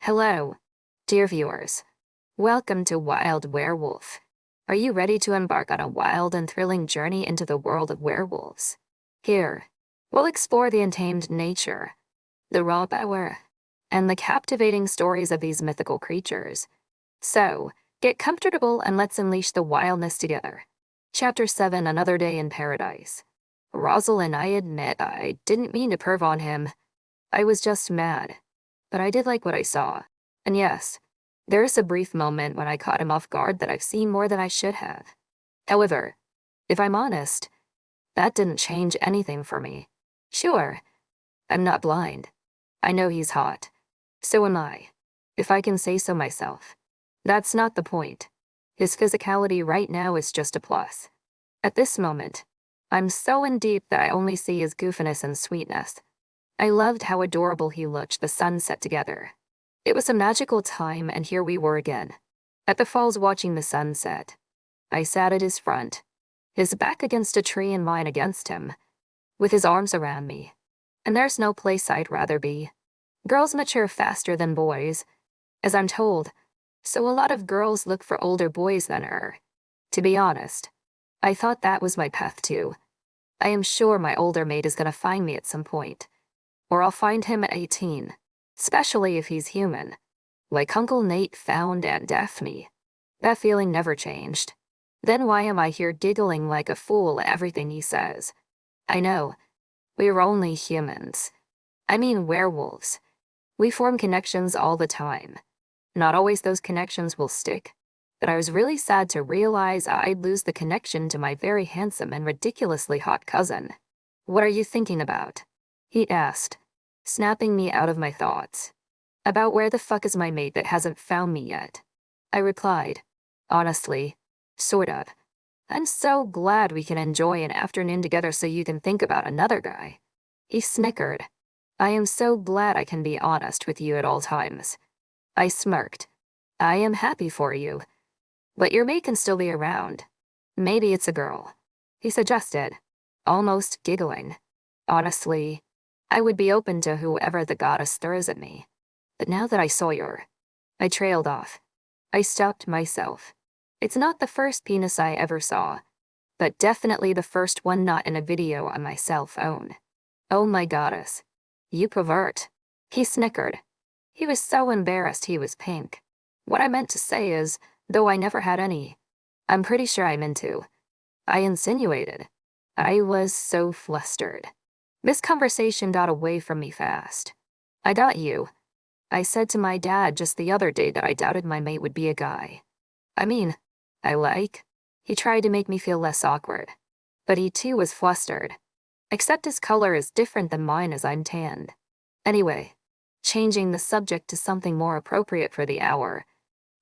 Hello, dear viewers. Welcome to Wild Werewolf. Are you ready to embark on a wild and thrilling journey into the world of werewolves? Here, we'll explore the untamed nature, the raw power, and the captivating stories of these mythical creatures. So, get comfortable and let's unleash the wildness together. Chapter 7, Another Day in Paradise. Rosalind, I admit I didn't mean to perv on him. I was just mad. But I did like what I saw. And yes, there is a brief moment when I caught him off guard that I've seen more than I should have. However, if I'm honest, that didn't change anything for me. Sure, I'm not blind. I know he's hot. So am I, if I can say so myself. That's not the point. His physicality right now is just a plus. At this moment, I'm so in deep that I only see his goofiness and sweetness. I loved how adorable he looked the sunset together. It was a magical time, and here we were again, at the falls watching the sunset. I sat at his front, his back against a tree and mine against him, with his arms around me. And there's no place I'd rather be. Girls mature faster than boys, as I'm told, so a lot of girls look for older boys than her. To be honest, I thought that was my path too. I am sure my older mate is gonna find me at some point. Or I'll find him at 18, especially if he's human, like Uncle Nate found Aunt Daphne. That feeling never changed. Then why am I here giggling like a fool at everything he says? I know, we're only humans. I mean werewolves. We form connections all the time. Not always those connections will stick, but I was really sad to realize I'd lose the connection to my very handsome and ridiculously hot cousin. What are you thinking about? He asked, snapping me out of my thoughts. About where the fuck is my mate that hasn't found me yet? I replied, honestly, sort of. I'm so glad we can enjoy an afternoon together so you can think about another guy. He snickered. I am so glad I can be honest with you at all times. I smirked. I am happy for you. But your mate can still be around. Maybe it's a girl, he suggested, almost giggling. Honestly, I would be open to whoever the goddess throws at me. But now that I saw your... I trailed off. I stopped myself. It's not the first penis I ever saw, but definitely the first one not in a video on my cell phone. Oh my goddess. You pervert. He snickered. He was so embarrassed he was pink. What I meant to say is, though I never had any, I'm pretty sure I'm into. I insinuated. I was so flustered. This conversation got away from me fast. I got you. I said to my dad just the other day that I doubted my mate would be a guy. I mean, I like. He tried to make me feel less awkward. But he too was flustered. Except his color is different than mine as I'm tanned. Anyway, changing the subject to something more appropriate for the hour.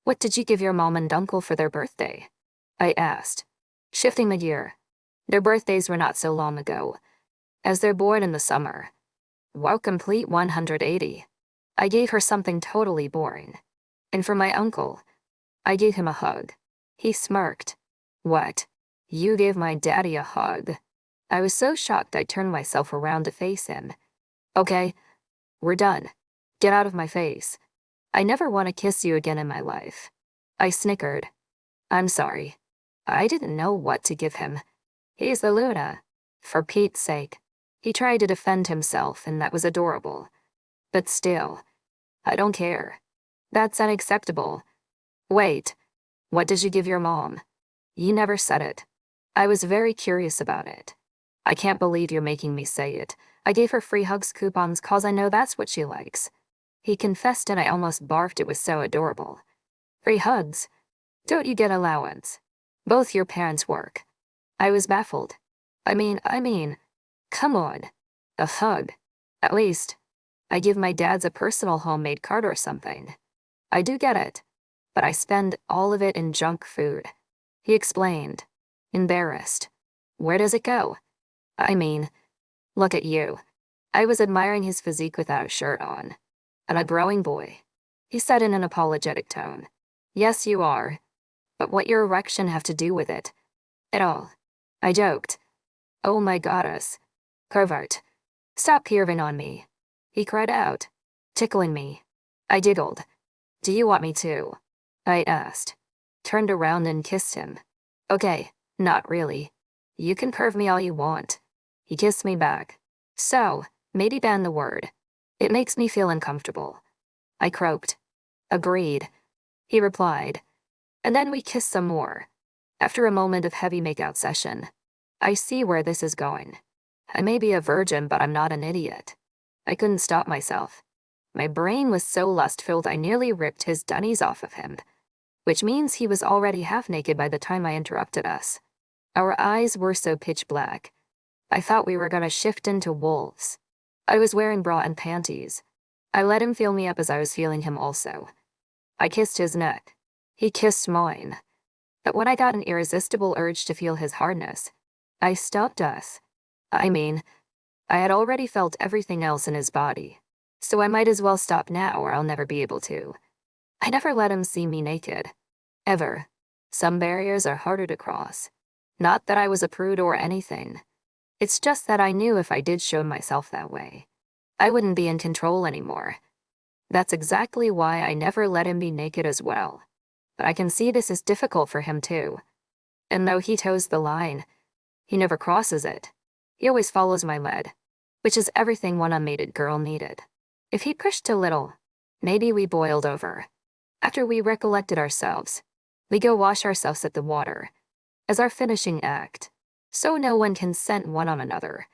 What did you give your mom and uncle for their birthday? I asked, shifting mid-year. Their birthdays were not so long ago, as they're born in the summer. Wow, complete 180. I gave her something totally boring. And for my uncle, I gave him a hug. He smirked. What? You gave my daddy a hug? I was so shocked I turned myself around to face him. Okay, we're done. Get out of my face. I never want to kiss you again in my life. I snickered. I'm sorry. I didn't know what to give him. He's the Luna. For Pete's sake. He tried to defend himself, and that was adorable. But still, I don't care. That's unacceptable. Wait, what did you give your mom? You never said it. I was very curious about it. I can't believe you're making me say it. I gave her free hugs coupons cause I know that's what she likes. He confessed and I almost barfed. It was so adorable. Free hugs? Don't you get allowance? Both your parents work. I was baffled. I mean, come on. A hug. At least, I give my dad's a personal homemade card or something. I do get it, but I spend all of it in junk food. He explained, embarrassed. Where does it go? I mean, look at you. I was admiring his physique without a shirt on. And a growing boy. He said in an apologetic tone. Yes, you are. But what your erection have to do with it? At all. I joked. Oh my goddess. Pervert. Stop perving on me. He cried out, tickling me. I giggled. Do you want me to? I asked. Turned around and kissed him. Okay, not really. You can curve me all you want. He kissed me back. So, maybe ban the word. It makes me feel uncomfortable. I croaked. Agreed. He replied. And then we kissed some more. After a moment of heavy makeout session. I see where this is going. I may be a virgin, but I'm not an idiot. I couldn't stop myself. My brain was so lust-filled I nearly ripped his dunnies off of him, which means he was already half naked by the time I interrupted us. Our eyes were so pitch black. I thought we were gonna shift into wolves. I was wearing bra and panties. I let him feel me up as I was feeling him also. I kissed his neck. He kissed mine. But when I got an irresistible urge to feel his hardness, I stopped us. I had already felt everything else in his body, so I might as well stop now or I'll never be able to. I never let him see me naked. Ever. Some barriers are harder to cross. Not that I was a prude or anything. It's just that I knew if I did show myself that way, I wouldn't be in control anymore. That's exactly why I never let him be naked as well. But I can see this is difficult for him too. And though he toes the line, he never crosses it. He always follows my lead, which is everything one unmated girl needed. If he pushed too little, maybe we boiled over. After we recollected ourselves, we go wash ourselves at the water, as our finishing act, so no one can scent one on another.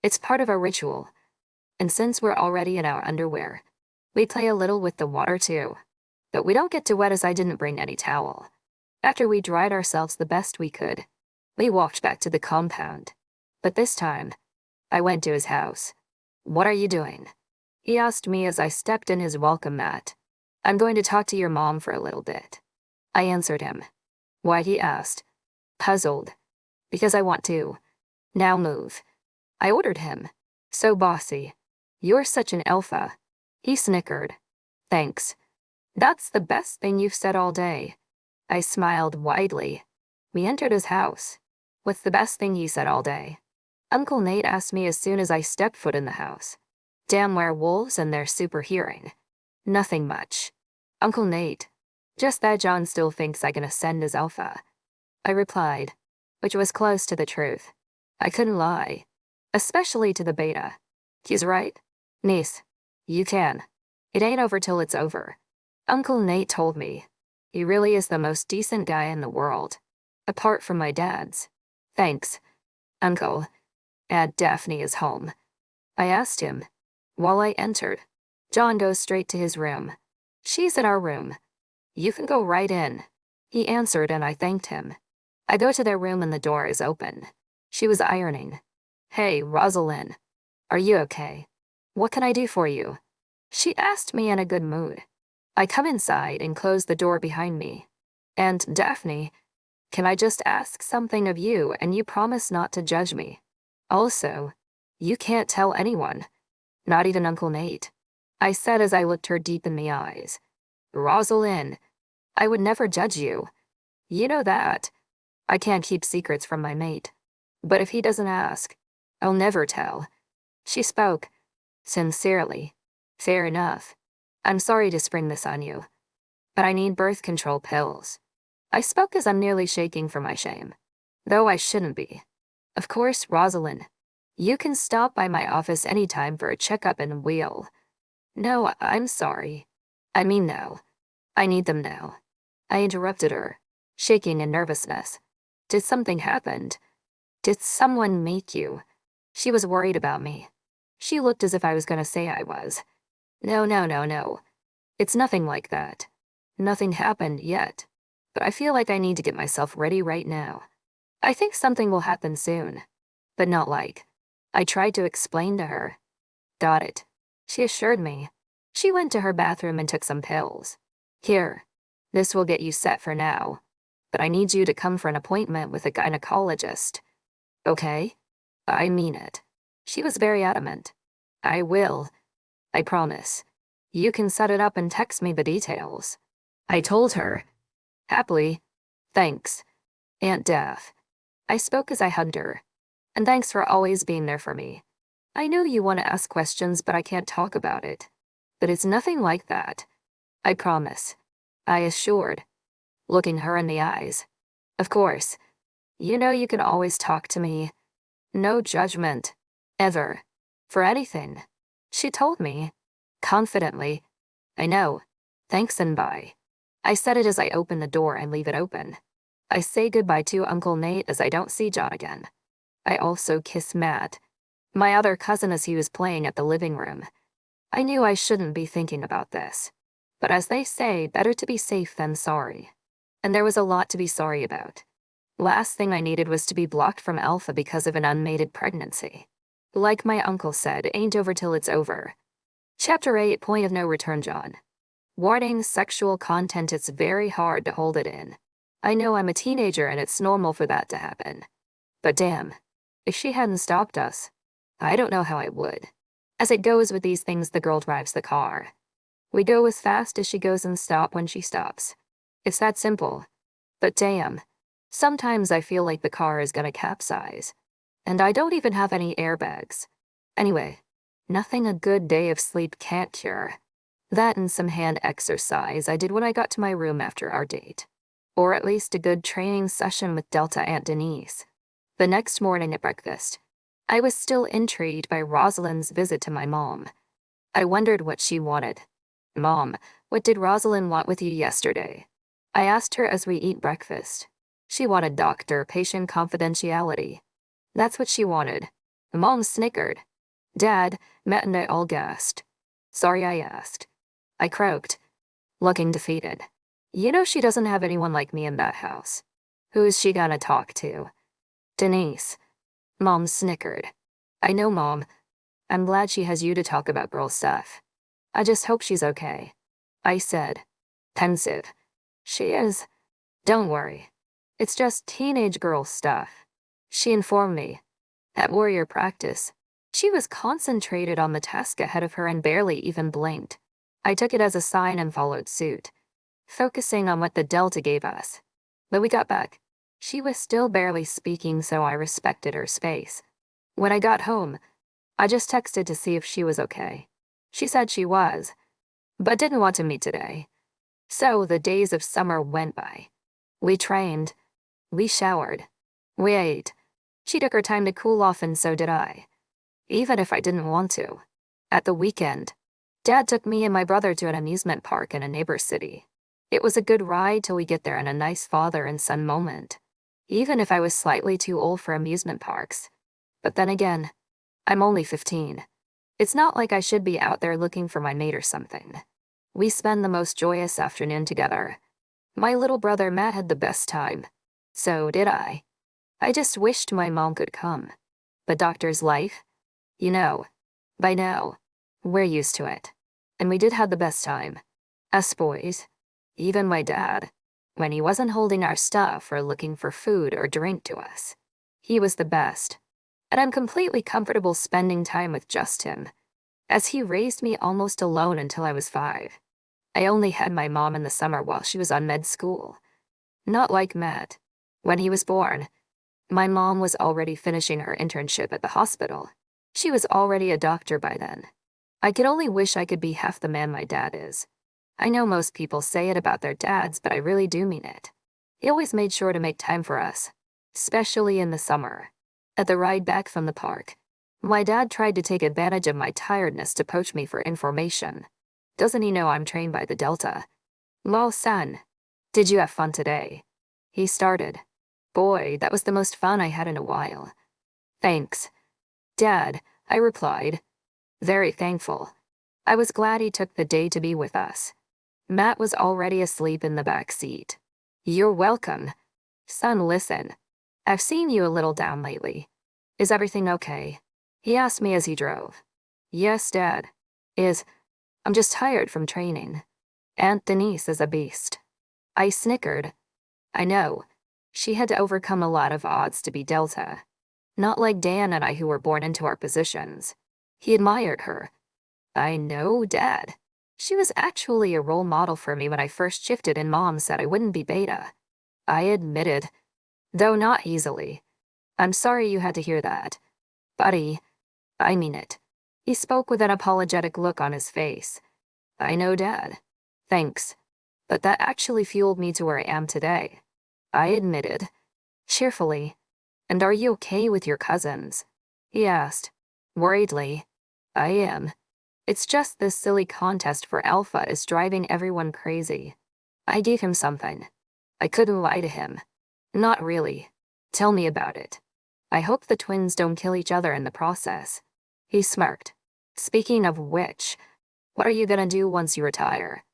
It's part of our ritual. And since we're already in our underwear, we play a little with the water too. But we don't get too wet as I didn't bring any towel. After we dried ourselves the best we could, we walked back to the compound. But this time, I went to his house. What are you doing? He asked me as I stepped in his welcome mat. I'm going to talk to your mom for a little bit. I answered him. Why, he asked. Puzzled. Because I want to. Now move. I ordered him. So bossy. You're such an alpha. He snickered. Thanks. That's the best thing you've said all day. I smiled widely. We entered his house. What's the best thing he said all day? Uncle Nate asked me as soon as I stepped foot in the house. Damn werewolves and their super hearing. Nothing much. Uncle Nate. Just that John still thinks I can ascend as alpha. I replied, which was close to the truth. I couldn't lie. Especially to the beta. He's right. Niece. You can. It ain't over till it's over. Uncle Nate told me. He really is the most decent guy in the world. Apart from my dad's. Thanks, Uncle. Aunt Daphne is home. I asked him. While I entered, John goes straight to his room. She's in our room. You can go right in. He answered and I thanked him. I go to their room and the door is open. She was ironing. Hey, Rosalind. Are you okay? What can I do for you? She asked me in a good mood. I come inside and close the door behind me. And Daphne, can I just ask something of you and you promise not to judge me? Also, you can't tell anyone. Not even Uncle Nate. I said as I looked her deep in the eyes. Rosalind, I would never judge you. You know that. I can't keep secrets from my mate. But if he doesn't ask, I'll never tell. She spoke. Sincerely. Fair enough. I'm sorry to spring this on you, but I need birth control pills. I spoke as I'm nearly shaking from my shame, though I shouldn't be. Of course, Rosalind, you can stop by my office anytime for a checkup and we'll. No, I'm sorry. I mean no. I need them now. I interrupted her, shaking in nervousness. Did something happen? Did someone make you? She was worried about me. She looked as if I was going to say I was. No. It's nothing like that. Nothing happened yet. But I feel like I need to get myself ready right now. I think something will happen soon. But not like. I tried to explain to her. Got it. She assured me. She went to her bathroom and took some pills. Here. This will get you set for now. But I need you to come for an appointment with a gynecologist. Okay? I mean it. She was very adamant. I will. I promise. You can set it up and text me the details. I told her. Happily. Thanks. Aunt Daph. I spoke as I hugged her. And thanks for always being there for me. I know you want to ask questions, but I can't talk about it. But it's nothing like that. I promise, I assured, looking her in the eyes. Of course. You know you can always talk to me. No judgment. Ever. For anything. She told me. Confidently. I know. Thanks and bye. I said it as I open the door and leave it open. I say goodbye to Uncle Nate as I don't see John again. I also kiss Matt, my other cousin, as he was playing at the living room. I knew I shouldn't be thinking about this. But as they say, better to be safe than sorry. And there was a lot to be sorry about. Last thing I needed was to be blocked from Alpha because of an unmated pregnancy. Like my uncle said, ain't over till it's over. Chapter 8, Point of No Return, John. Warning, sexual content, it's very hard to hold it in. I know I'm a teenager and it's normal for that to happen. But damn, if she hadn't stopped us, I don't know how I would. As it goes with these things, the girl drives the car. We go as fast as she goes and stop when she stops. It's that simple. But damn, sometimes I feel like the car is gonna capsize. And I don't even have any airbags. Anyway, nothing a good day of sleep can't cure. That and some hand exercise I did when I got to my room after our date. Or at least a good training session with Delta Aunt Denise. The next morning at breakfast, I was still intrigued by Rosalind's visit to my mom. I wondered what she wanted. Mom, what did Rosalind want with you yesterday? I asked her as we eat breakfast. She wanted doctor-patient confidentiality. That's what she wanted. Mom snickered. Dad, Matt and I all gasped. Sorry I asked. I croaked, looking defeated. You know she doesn't have anyone like me in that house. Who's she gonna talk to? Denise. Mom snickered. I know, Mom. I'm glad she has you to talk about girl stuff. I just hope she's okay. I said, pensive. She is. Don't worry. It's just teenage girl stuff. She informed me. At warrior practice, she was concentrated on the task ahead of her and barely even blinked. I took it as a sign and followed suit, focusing on what the Delta gave us. When we got back, she was still barely speaking, so I respected her space. When I got home, I just texted to see if she was okay. She said she was, but didn't want to meet today. So the days of summer went by. We trained. We showered. We ate. She took her time to cool off, and so did I. Even if I didn't want to. At the weekend, Dad took me and my brother to an amusement park in a neighbor city. It was a good ride till we get there and a nice father and son moment. Even if I was slightly too old for amusement parks. But then again, I'm only 15. It's not like I should be out there looking for my mate or something. We spend the most joyous afternoon together. My little brother Matt had the best time. So did I. I just wished my mom could come. But doctor's life? You know, by now, we're used to it. And we did have the best time. Us boys. Even my dad. When he wasn't holding our stuff or looking for food or drink to us. He was the best. And I'm completely comfortable spending time with just him, as he raised me almost alone until I was 5. I only had my mom in the summer while she was on med school. Not like Matt. When he was born, my mom was already finishing her internship at the hospital. She was already a doctor by then. I could only wish I could be half the man my dad is. I know most people say it about their dads, but I really do mean it. He always made sure to make time for us, especially in the summer. At the ride back from the park, my dad tried to take advantage of my tiredness to poach me for information. Doesn't he know I'm trained by the Delta? Lol, son, did you have fun today? He started. Boy, that was the most fun I had in a while. Thanks. Dad, I replied. Very thankful. I was glad he took the day to be with us. Matt was already asleep in the back seat. You're welcome. Son, listen. I've seen you a little down lately. Is everything okay? He asked me as he drove. Yes, Dad. I'm just tired from training. Aunt Denise is a beast. I snickered. I know. She had to overcome a lot of odds to be Delta. Not like Dan and I, who were born into our positions. He admired her. I know, Dad. She was actually a role model for me when I first shifted and Mom said I wouldn't be beta. I admitted, though not easily. I'm sorry you had to hear that. Buddy, I mean it. He spoke with an apologetic look on his face. I know, Dad. Thanks. But that actually fueled me to where I am today. I admitted, cheerfully. And are you okay with your cousins? He asked, worriedly. I am. It's just this silly contest for alpha is driving everyone crazy. I gave him something. I couldn't lie to him. Not really. Tell me about it. I hope the twins don't kill each other in the process. He smirked. Speaking of which, what are you gonna do once you retire?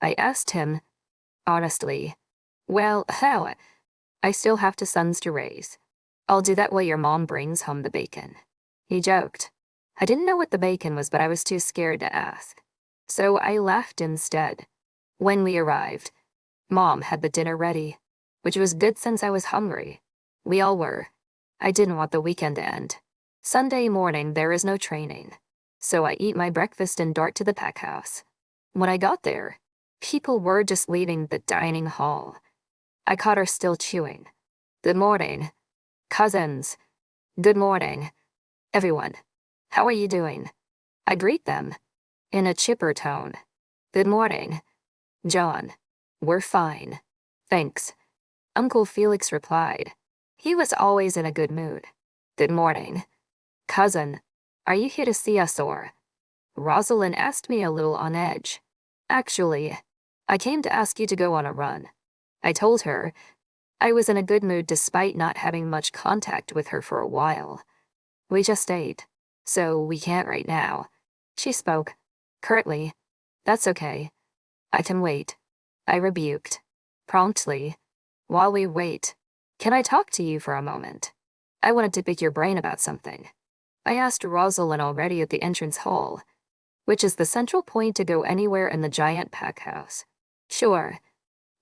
I asked him, honestly. Well, how? I still have two sons to raise. I'll do that while your mom brings home the bacon. He joked. I didn't know what the bacon was, but I was too scared to ask. So I laughed instead. When we arrived, Mom had the dinner ready, which was good since I was hungry. We all were. I didn't want the weekend to end. Sunday morning, there is no training. So I eat my breakfast and dart to the pack house. When I got there, people were just leaving the dining hall. I caught her still chewing. Good morning. Cousins. Good morning. Everyone. How are you doing? I greet them. In a chipper tone. Good morning. John. We're fine. Thanks. Uncle Felix replied. He was always in a good mood. Good morning. Cousin. Are you here to see us or? Rosalind asked me a little on edge. Actually, I came to ask you to go on a run. I told her. I was in a good mood despite not having much contact with her for a while. We just ate, so we can't right now. She spoke. Curtly. That's okay. I can wait. I rebuked. Promptly. While we wait, can I talk to you for a moment? I wanted to pick your brain about something. I asked Rosalind already at the entrance hall, which is the central point to go anywhere in the giant pack house. Sure.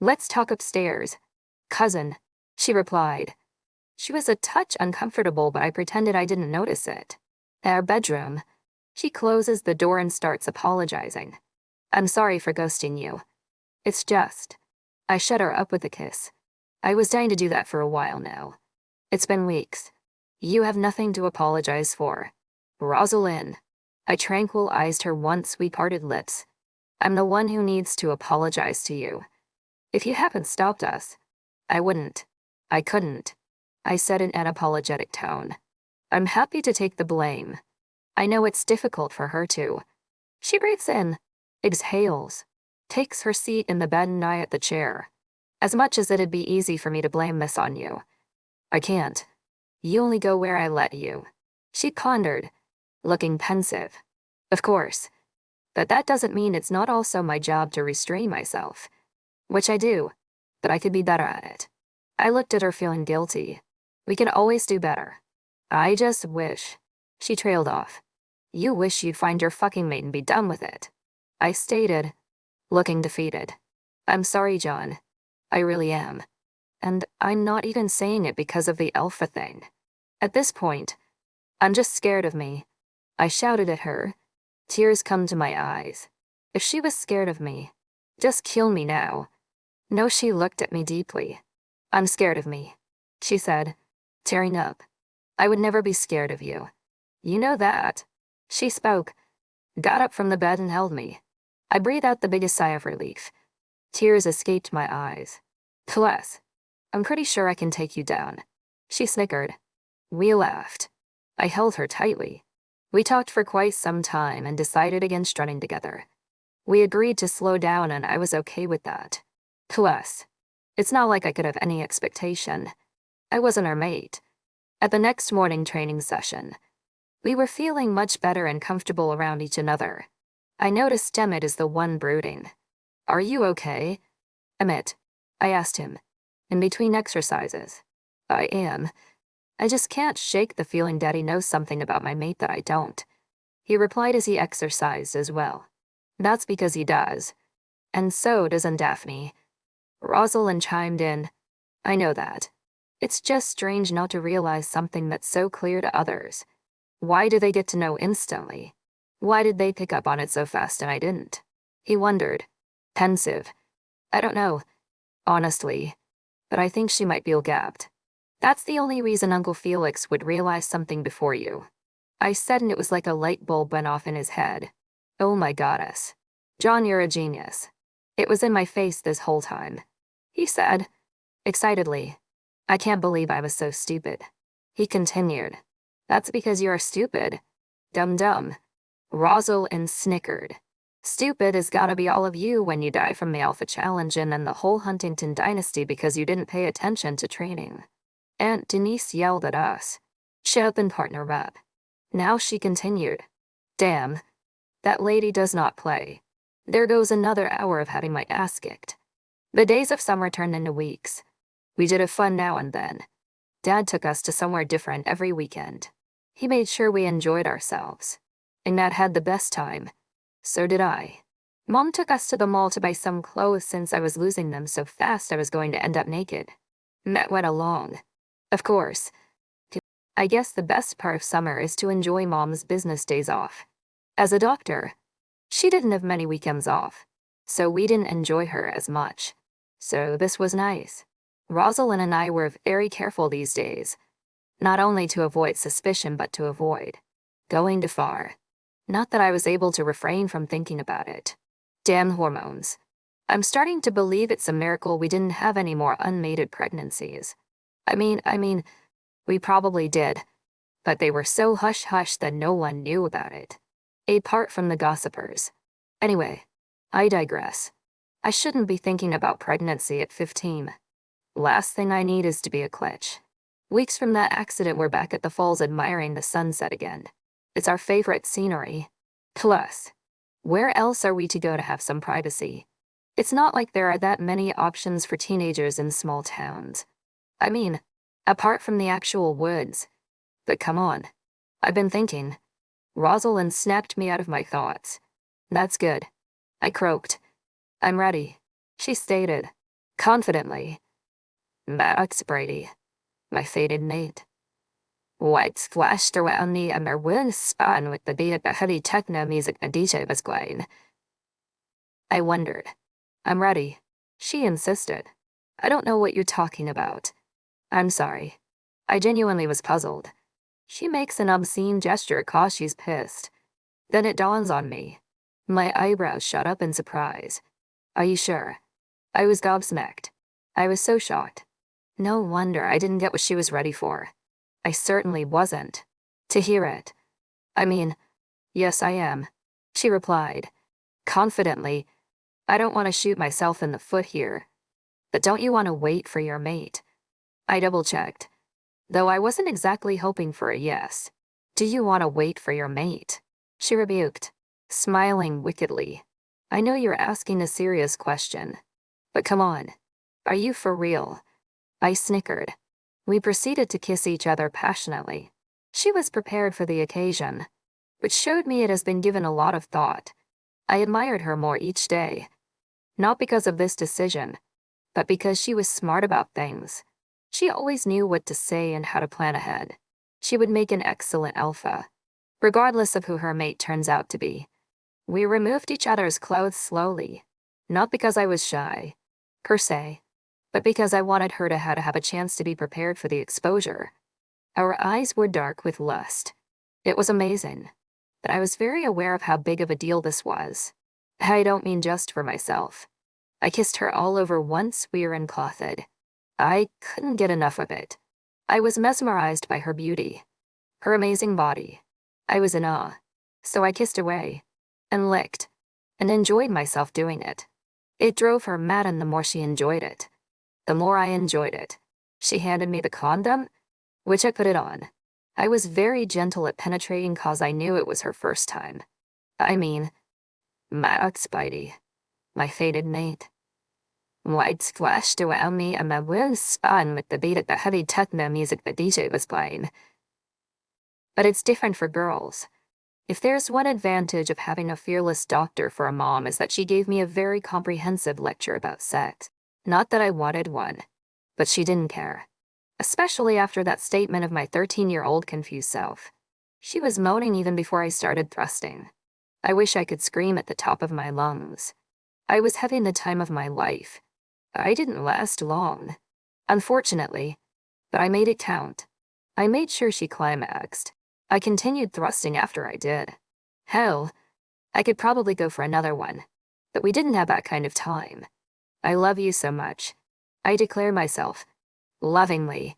Let's talk upstairs. Cousin, she replied. She was a touch uncomfortable, but I pretended I didn't notice it. Our bedroom. She closes the door and starts apologizing. I'm sorry for ghosting you. It's just. I shut her up with a kiss. I was dying to do that for a while now. It's been weeks. You have nothing to apologize for. Rosalind. I tranquilized her once we parted lips. I'm the one who needs to apologize to you. If you hadn't stopped us, I wouldn't. I couldn't. I said in an apologetic tone. I'm happy to take the blame. I know it's difficult for her too. She breathes in, exhales, takes her seat in the bed and I at the chair. As much as it'd be easy for me to blame this on you. I can't. You only go where I let you. She pondered, looking pensive. Of course. But that doesn't mean it's not also my job to restrain myself. Which I do, but I could be better at it. I looked at her feeling guilty. We can always do better. I just wish. She trailed off. You wish you'd find your fucking mate and be done with it. I stated, looking defeated. I'm sorry, John. I really am. And I'm not even saying it because of the alpha thing. At this point, I'm just scared of me. I shouted at her. Tears come to my eyes. If she was scared of me, just kill me now. No, she looked at me deeply. I'm scared of me, she said, tearing up. I would never be scared of you. You know that. She spoke, got up from the bed and held me. I breathed out the biggest sigh of relief. Tears escaped my eyes. Bless. I'm pretty sure I can take you down. She snickered. We laughed. I held her tightly. We talked for quite some time and decided against running together. We agreed to slow down and I was okay with that. Plus, it's not like I could have any expectation. I wasn't her mate. At the next morning training session, we were feeling much better and comfortable around each other. I noticed Emmett is the one brooding. Are you okay? Emmett, I asked him, in between exercises. I am. I just can't shake the feeling Daddy knows something about my mate that I don't. He replied as he exercised as well. That's because he does. And so doesn't Daphne. Rosalind chimed in. I know that. It's just strange not to realize something that's so clear to others. Why do they get to know instantly? Why did they pick up on it so fast and I didn't? He wondered. Pensive. I don't know, honestly, but I think she might feel gapped. That's the only reason Uncle Felix would realize something before you. I said, and it was like a light bulb went off in his head. Oh my goddess. John, you're a genius. It was in my face this whole time, he said, excitedly. I can't believe I was so stupid. He continued. That's because you're stupid. Dum-dum. Rosalind snickered. Stupid has gotta be all of you when you die from the Alpha Challenge and then the whole Huntington dynasty because you didn't pay attention to training. Aunt Denise yelled at us. Shut up and partner up. Now she continued. Damn. That lady does not play. There goes another hour of having my ass kicked. The days of summer turned into weeks. We did have fun now and then. Dad took us to somewhere different every weekend. He made sure we enjoyed ourselves. And Nat had the best time. So did I. Mom took us to the mall to buy some clothes since I was losing them so fast I was going to end up naked. Matt went along. Of course. I guess the best part of summer is to enjoy Mom's business days off. As a doctor, she didn't have many weekends off, so we didn't enjoy her as much. So this was nice. Rosalind and I were very careful these days, not only to avoid suspicion but to avoid going too far. Not that I was able to refrain from thinking about it. Damn hormones. I'm starting to believe it's a miracle we didn't have any more unmated pregnancies. I mean, we probably did, but they were so hush-hush that no one knew about it. Apart from the gossipers. Anyway, I digress. I shouldn't be thinking about pregnancy at 15. Last thing I need is to be a klitsch. Weeks from that accident, we're back at the falls admiring the sunset again. It's our favorite scenery. Plus, where else are we to go to have some privacy? It's not like there are that many options for teenagers in small towns. I mean, apart from the actual woods. But come on. I've been thinking. Rosalind snapped me out of my thoughts. That's good. I croaked. I'm ready, she stated, confidently. Max Brady, my fated mate. Whites flashed around me and my wind spun with the beat of the heavy techno music the DJ was playing. I wondered. I'm ready, she insisted. I don't know what you're talking about. I'm sorry. I genuinely was puzzled. She makes an obscene gesture cause she's pissed. Then it dawns on me. My eyebrows shot up in surprise. Are you sure? I was gobsmacked. I was so shocked. No wonder I didn't get what she was ready for. I certainly wasn't. To hear it. I mean, yes I am, she replied. Confidently, I don't want to shoot myself in the foot here. But don't you want to wait for your mate? I double-checked. Though I wasn't exactly hoping for a yes. Do you want to wait for your mate? She rebuked, smiling wickedly. I know you're asking a serious question. But come on. Are you for real? I snickered. We proceeded to kiss each other passionately. She was prepared for the occasion, which showed me it has been given a lot of thought. I admired her more each day. Not because of this decision, but because she was smart about things. She always knew what to say and how to plan ahead. She would make an excellent alpha, regardless of who her mate turns out to be. We removed each other's clothes slowly, not because I was shy, per se, but because I wanted her to have a chance to be prepared for the exposure. Our eyes were dark with lust. It was amazing, but I was very aware of how big of a deal this was. I don't mean just for myself. I kissed her all over once we were enclothed. I couldn't get enough of it. I was mesmerized by her beauty, her amazing body. I was in awe, so I kissed away, and licked, and enjoyed myself doing it. It drove her mad, and the more she enjoyed it, the more I enjoyed it. She handed me the condom, which I put it on. I was very gentle at penetrating cause I knew it was her first time. I mean, Max Spidey, my fated mate. Lights flashed around me and my wheels spun with the beat of the heavy techno music the DJ was playing. But it's different for girls. If there's one advantage of having a fearless doctor for a mom is that she gave me a very comprehensive lecture about sex. Not that I wanted one, but she didn't care. Especially after that statement of my 13-year-old confused self. She was moaning even before I started thrusting. I wish I could scream at the top of my lungs. I was having the time of my life. I didn't last long, unfortunately, but I made it count. I made sure she climaxed. I continued thrusting after I did. Hell, I could probably go for another one. But we didn't have that kind of time. I love you so much. I declare myself. Lovingly.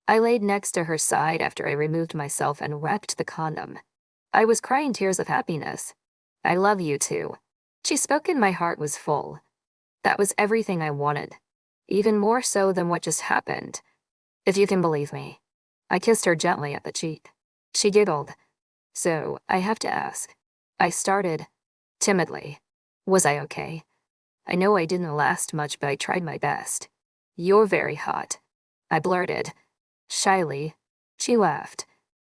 I laid next to her side after I removed myself and wrapped the condom. I was crying tears of happiness. I love you too. She spoke and my heart was full. That was everything I wanted. Even more so than what just happened. If you can believe me. I kissed her gently at the cheek. She giggled. So, I have to ask. I started. Timidly. Was I okay? I know I didn't last much, but I tried my best. You're very hot. I blurted. Shyly. She laughed.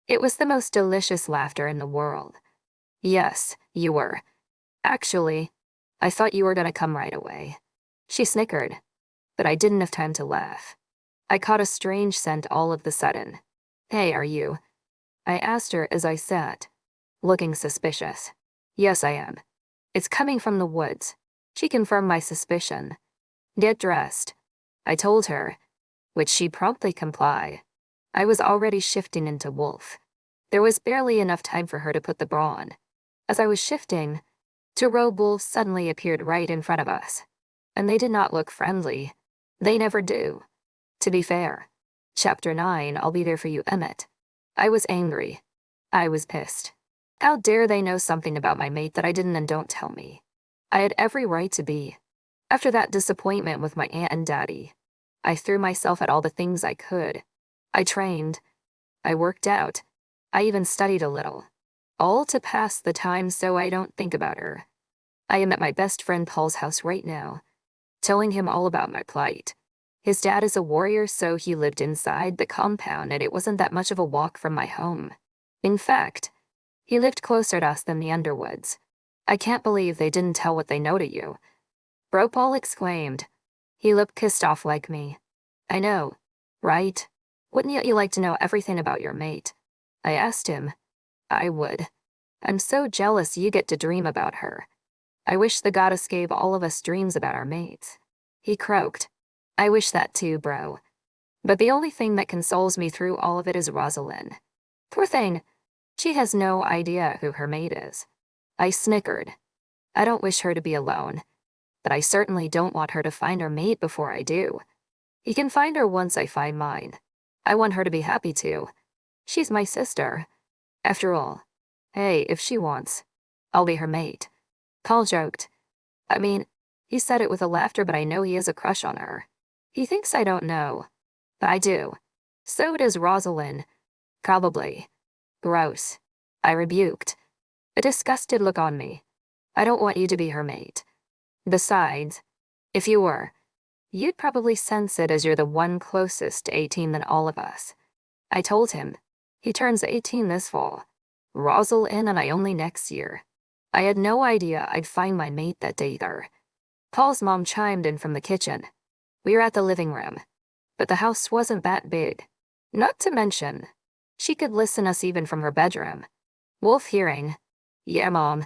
It was the most delicious laughter in the world. Yes, you were. Actually, I thought you were gonna come right away. She snickered. But I didn't have time to laugh. I caught a strange scent all of the sudden. Hey, are you? I asked her as I sat, looking suspicious. Yes, I am. It's coming from the woods. She confirmed my suspicion. Get dressed. I told her, which she promptly complied. I was already shifting into wolf. There was barely enough time for her to put the bra on. As I was shifting, two robe wolves suddenly appeared right in front of us. And they did not look friendly. They never do. To be fair. Chapter 9, I'll be there for you, Emmett. I was angry. I was pissed. How dare they know something about my mate that I didn't and don't tell me? I had every right to be. After that disappointment with my aunt and daddy, I threw myself at all the things I could. I trained. I worked out. I even studied a little. All to pass the time so I don't think about her. I am at my best friend Paul's house right now, telling him all about my plight. His dad is a warrior, so he lived inside the compound and it wasn't that much of a walk from my home. In fact, he lived closer to us than the Underwoods. I can't believe they didn't tell what they know to you. Bro Paul exclaimed. He looked pissed off like me. I know, right? Wouldn't you like to know everything about your mate? I asked him. I would. I'm so jealous you get to dream about her. I wish the goddess gave all of us dreams about our mates. He croaked. I wish that too, bro. But the only thing that consoles me through all of it is Rosalind. Poor thing. She has no idea who her mate is. I snickered. I don't wish her to be alone. But I certainly don't want her to find her mate before I do. He can find her once I find mine. I want her to be happy too. She's my sister. After all, hey, if she wants, I'll be her mate. Paul joked. I mean, he said it with a laughter, but I know he has a crush on her. He thinks I don't know. But I do. So does Rosalind. Probably. Gross. I rebuked. A disgusted look on me. I don't want you to be her mate. Besides, if you were, you'd probably sense it as you're the one closest to 18 than all of us. I told him. He turns 18 this fall. Rosalind and I only next year. I had no idea I'd find my mate that day either. Paul's mom chimed in from the kitchen. We were at the living room. But the house wasn't that big. Not to mention, she could listen us even from her bedroom. Wolf hearing. Yeah, Mom.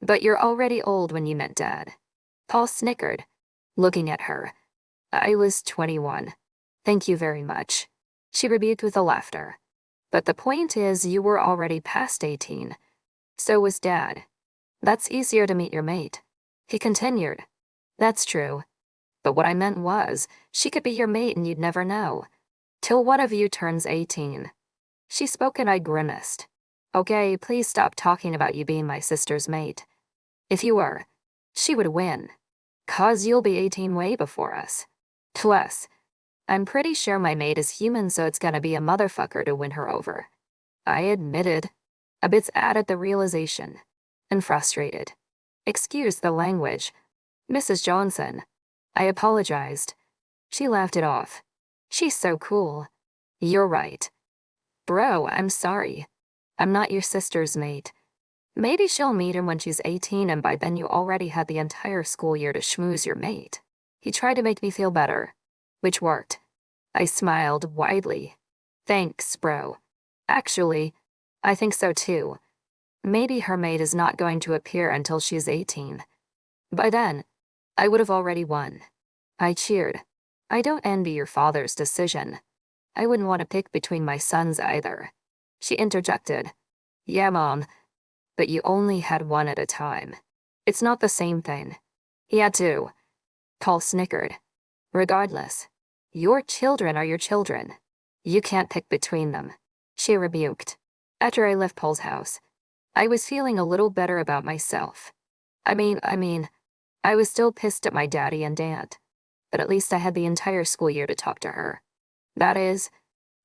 But you're already old when you met Dad. Paul snickered, looking at her. I was 21. Thank you very much. She rebuked with a laughter. But the point is, you were already past 18. So was Dad. That's easier to meet your mate. He continued. That's true. But what I meant was, she could be your mate and you'd never know. Till one of you turns 18. She spoke and I grimaced. Okay, please stop talking about you being my sister's mate. If you were, she would win. 'Cause you'll be 18 way before us. Plus, I'm pretty sure my mate is human, so it's gonna be a motherfucker to win her over. I admitted, a bit sad at the realization, and frustrated. Excuse the language. Mrs. Johnson. I apologized. She laughed it off. She's so cool. You're right. Bro, I'm sorry. I'm not your sister's mate. Maybe she'll meet him when she's 18 and by then you already had the entire school year to schmooze your mate. He tried to make me feel better, which worked. I smiled widely. Thanks, bro. Actually, I think so too. Maybe her mate is not going to appear until she's 18. By then, I would have already won. I cheered. I don't envy your father's decision. I wouldn't want to pick between my sons either. She interjected. Yeah, Mom. But you only had one at a time. It's not the same thing. He had to. Paul snickered. Regardless, your children are your children. You can't pick between them, she rebuked. After I left Paul's house, I was feeling a little better about myself. I mean, I was still pissed at my daddy and aunt, but at least I had the entire school year to talk to her. That is,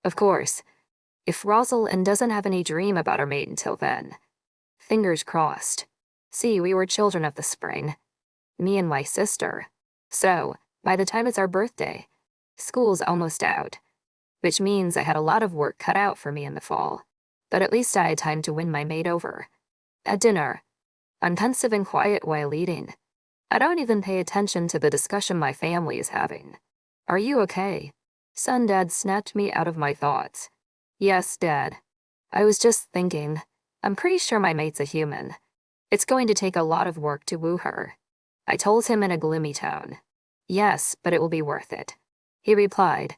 of course, if Rosalind doesn't have any dream about her mate until then. Fingers crossed. See, we were children of the spring. Me and my sister. So, by the time it's our birthday, school's almost out, which means I had a lot of work cut out for me in the fall. But at least I had time to win my mate over. At dinner, I'm pensive and quiet while eating. I don't even pay attention to the discussion my family is having. Are you okay? Son, Dad snatched me out of my thoughts. Yes, Dad. I was just thinking, I'm pretty sure my mate's a human. It's going to take a lot of work to woo her. I told him in a gloomy tone. Yes, but it will be worth it, he replied,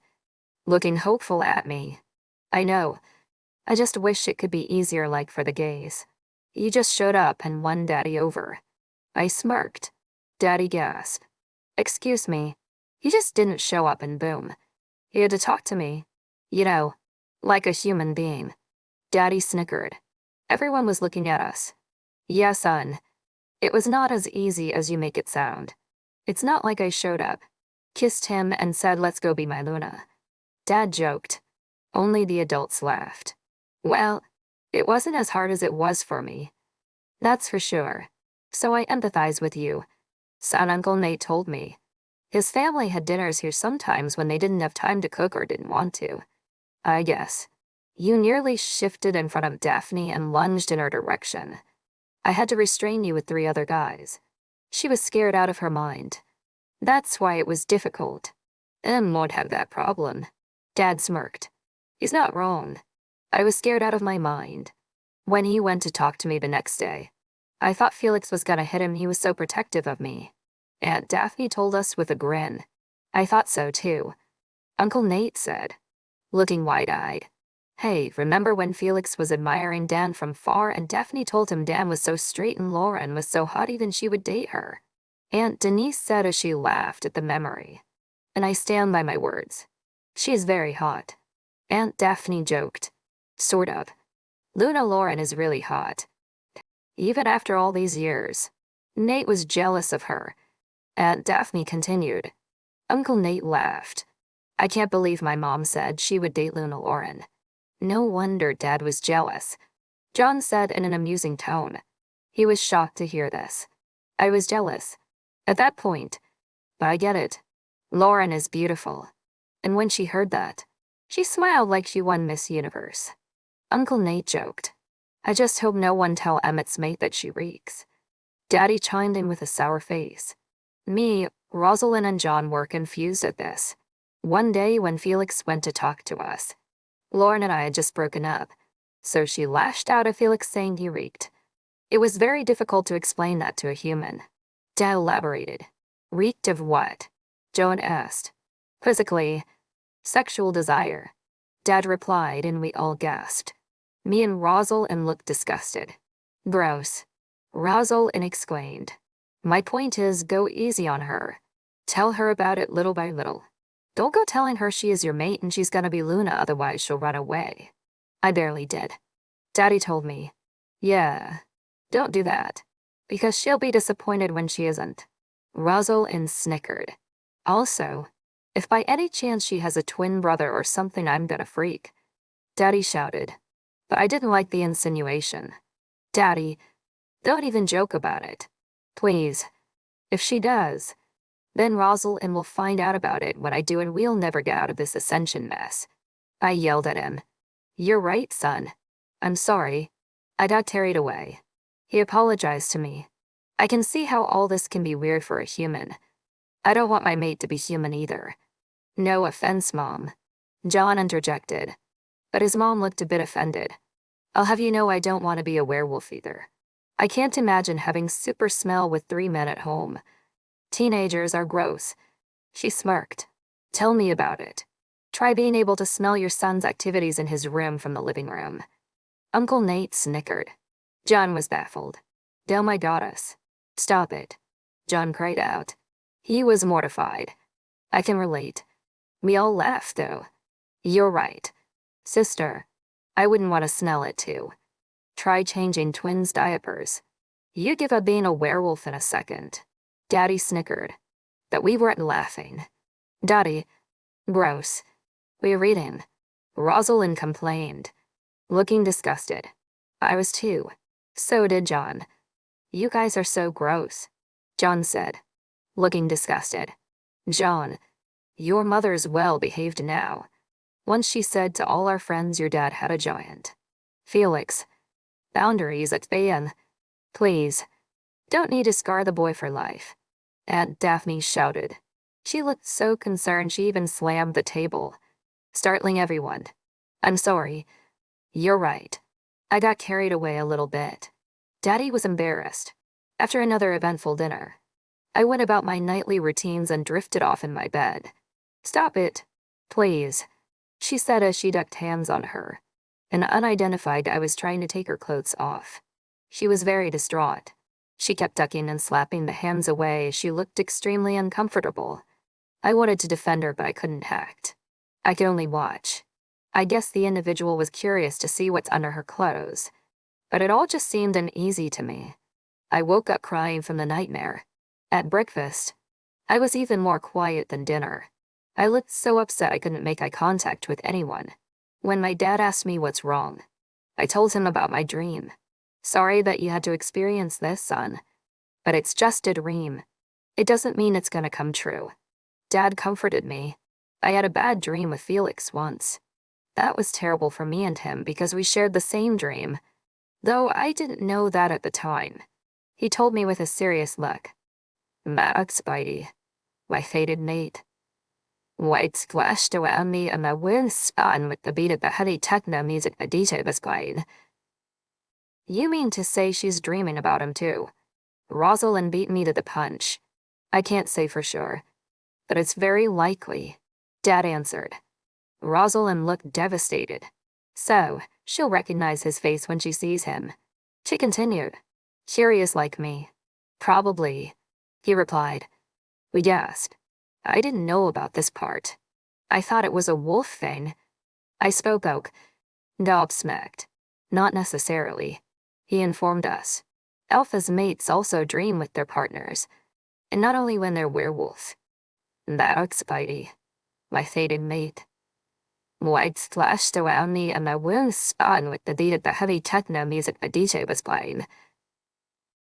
looking hopeful at me. I know. I just wish it could be easier like for the gays. You just showed up and won Daddy over. I smirked. Daddy gasped. Excuse me. He just didn't show up and boom. He had to talk to me. You know, like a human being. Daddy snickered. Everyone was looking at us. Yeah, son. It was not as easy as you make it sound. It's not like I showed up, kissed him, and said, let's go be my Luna. Dad joked. Only the adults laughed. Well, it wasn't as hard as it was for me. That's for sure. So I empathize with you. Son, Uncle Nate told me. His family had dinners here sometimes when they didn't have time to cook or didn't want to. I guess. You nearly shifted in front of Daphne and lunged in her direction. I had to restrain you with 3 other guys. She was scared out of her mind. That's why it was difficult. Em won't have that problem. Dad smirked. He's not wrong. I was scared out of my mind. When he went to talk to me the next day, I thought Felix was gonna hit him. He was so protective of me. Aunt Daphne told us with a grin. I thought so too. Uncle Nate said, looking wide-eyed. Hey, remember when Felix was admiring Dan from far and Daphne told him Dan was so straight and Lauren was so hot even she would date her? Aunt Denise said as she laughed at the memory. And I stand by my words. She is very hot. Aunt Daphne joked. Sort of. Luna Lauren is really hot. Even after all these years. Nate was jealous of her. Aunt Daphne continued. Uncle Nate laughed. I can't believe my mom said she would date Luna Lauren. No wonder Dad was jealous. John said in an amusing tone. He was shocked to hear this. I was jealous. At that point. But I get it. Lauren is beautiful. And when she heard that, she smiled like she won Miss Universe. Uncle Nate joked. I just hope no one tell Emmett's mate that she reeks. Daddy chimed in with a sour face. Me, Rosalind, and John were confused at this. One day when Felix went to talk to us, Lauren and I had just broken up, so she lashed out at Felix saying he reeked. It was very difficult to explain that to a human. Dad elaborated. Reeked of what? Joan asked. Physically. Sexual desire. Dad replied and we all gasped. Me and Rosalind looked disgusted. Gross. Rosalind exclaimed. My point is, go easy on her. Tell her about it little by little. Don't go telling her she is your mate and she's gonna be Luna, otherwise she'll run away. I barely did. Daddy told me, yeah, don't do that, because she'll be disappointed when she isn't. Rosalind snickered. Also, if by any chance she has a twin brother or something, I'm gonna freak. Daddy shouted, but I didn't like the insinuation. Daddy, don't even joke about it. Please. If she does, then Rosalind will find out about it when I do and we'll never get out of this ascension mess. I yelled at him. You're right, son. I'm sorry. I got carried away. He apologized to me. I can see how all this can be weird for a human. I don't want my mate to be human either. No offense, Mom. John interjected. But his mom looked a bit offended. I'll have you know I don't want to be a werewolf either. I can't imagine having super smell with 3 men at home. Teenagers are gross. She smirked. Tell me about it. Try being able to smell your son's activities in his room from the living room. Uncle Nate snickered. John was baffled. Oh my goddess. Stop it. John cried out. He was mortified. I can relate. We all laughed, though. You're right. Sister, I wouldn't want to smell it, too. Try changing twins' diapers. You'd give up being a werewolf in a second. Daddy snickered. But we weren't laughing. Daddy, gross. We're reading. Rosalind complained, looking disgusted. I was too. So did John. You guys are so gross, John said, looking disgusted. John, your mother's well-behaved now. Once she said to all our friends your dad had a giant. Felix, boundaries at ban. Please, don't need to scar the boy for life. Aunt Daphne shouted. She looked so concerned she even slammed the table, startling everyone. I'm sorry. You're right. I got carried away a little bit. Daddy was embarrassed. After another eventful dinner, I went about my nightly routines and drifted off in my bed. Stop it, please, she said as she ducked hands on her. An unidentified guy was trying to take her clothes off. She was very distraught. She kept ducking and slapping the hands away. She looked extremely uncomfortable. I wanted to defend her, but I couldn't act. I could only watch. I guess the individual was curious to see what's under her clothes. But it all just seemed uneasy to me. I woke up crying from the nightmare. At breakfast, I was even more quiet than dinner. I looked so upset I couldn't make eye contact with anyone. When my dad asked me what's wrong, I told him about my dream. Sorry that you had to experience this, son. But it's just a dream. It doesn't mean it's gonna come true. Dad comforted me. I had a bad dream with Felix once. That was terrible for me and him because we shared the same dream, though I didn't know that at the time. He told me with a serious look. Max Spidey, my fated mate. White splashed around me and my wind spun with the beat of the heavy techno music the DJ was playing. You mean to say she's dreaming about him too? Rosalind beat me to the punch. I can't say for sure, but it's very likely, Dad answered. Rosalind looked devastated. So, she'll recognize his face when she sees him. She continued. Curious like me. Probably, he replied. We gasped. I didn't know about this part. I thought it was a wolf thing. I spoke out, gobsmacked. Not necessarily, he informed us. Alpha's mates also dream with their partners, and not only when they're werewolf. That's Spidey, my fated mate. White splashed around me and my wounds spun with the beat of the heavy techno music the DJ was playing.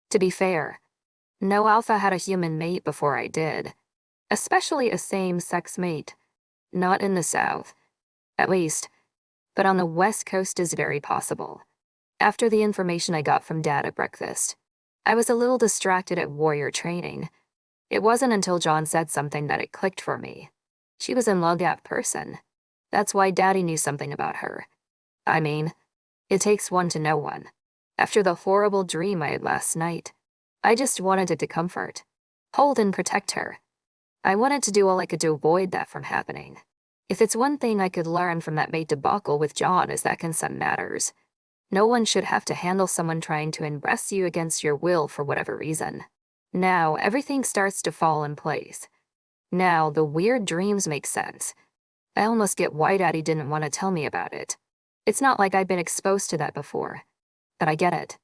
To be fair, no alpha had a human mate before I did, especially a same-sex mate. Not in the South, at least, but on the West Coast is very possible. After the information I got from Dad at breakfast, I was a little distracted at warrior training. It wasn't until John said something that it clicked for me. She was in love with that person. That's why Daddy knew something about her. I mean, it takes one to know one. After the horrible dream I had last night, I just wanted it to comfort, hold and protect her. I wanted to do all I could to avoid that from happening. If it's one thing I could learn from that mate debacle with John is that consent matters. No one should have to handle someone trying to impress you against your will for whatever reason. Now, everything starts to fall in place. Now, the weird dreams make sense. I almost get why Daddy didn't want to tell me about it. It's not like I've been exposed to that before. But I get it.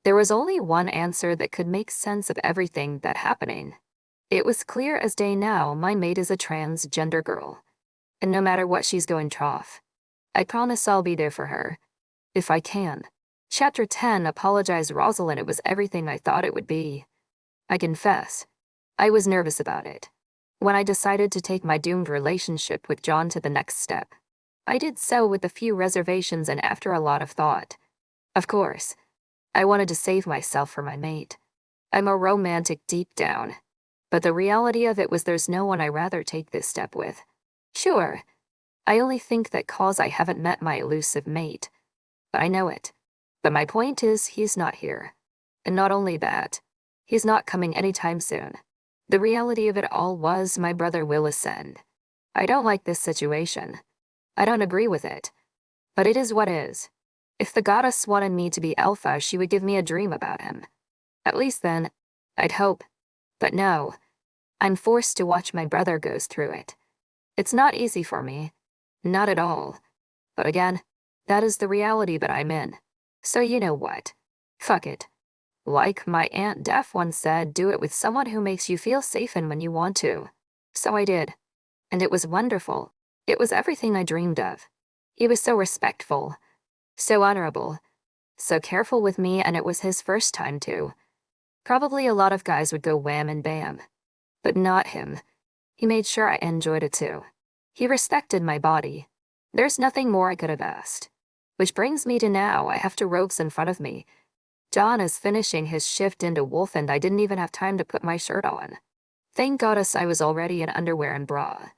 There was only one answer that could make sense of everything that happening. It was clear as day now my mate is a transgender girl. And no matter what she's going off, I promise I'll be there for her. If I can. Chapter 10, Apologize Rosalind. It was everything I thought it would be. I confess, I was nervous about it. When I decided to take my doomed relationship with John to the next step, I did so with a few reservations and after a lot of thought. Of course, I wanted to save myself for my mate. I'm a romantic deep down. But the reality of it was there's no one I'd rather take this step with. Sure, I only think that 'cause I haven't met my elusive mate. But I know it. But my point is he's not here. And not only that, he's not coming anytime soon. The reality of it all was my brother will ascend. I don't like this situation. I don't agree with it. But it is what is. If the goddess wanted me to be alpha, she would give me a dream about him. At least then, I'd hope. But no, I'm forced to watch my brother goes through it. It's not easy for me. Not at all. But again, that is the reality that I'm in. So you know what? Fuck it. Like my Aunt Def once said, do it with someone who makes you feel safe and when you want to. So I did. And it was wonderful. It was everything I dreamed of. He was so respectful, so honorable, so careful with me, and it was his first time too. Probably a lot of guys would go wham and bam. But not him. He made sure I enjoyed it too. He respected my body. There's nothing more I could have asked. Which brings me to now, I have two rogues in front of me. John is finishing his shift into Wolf and I didn't even have time to put my shirt on. Thank goddess I was already in underwear and bra.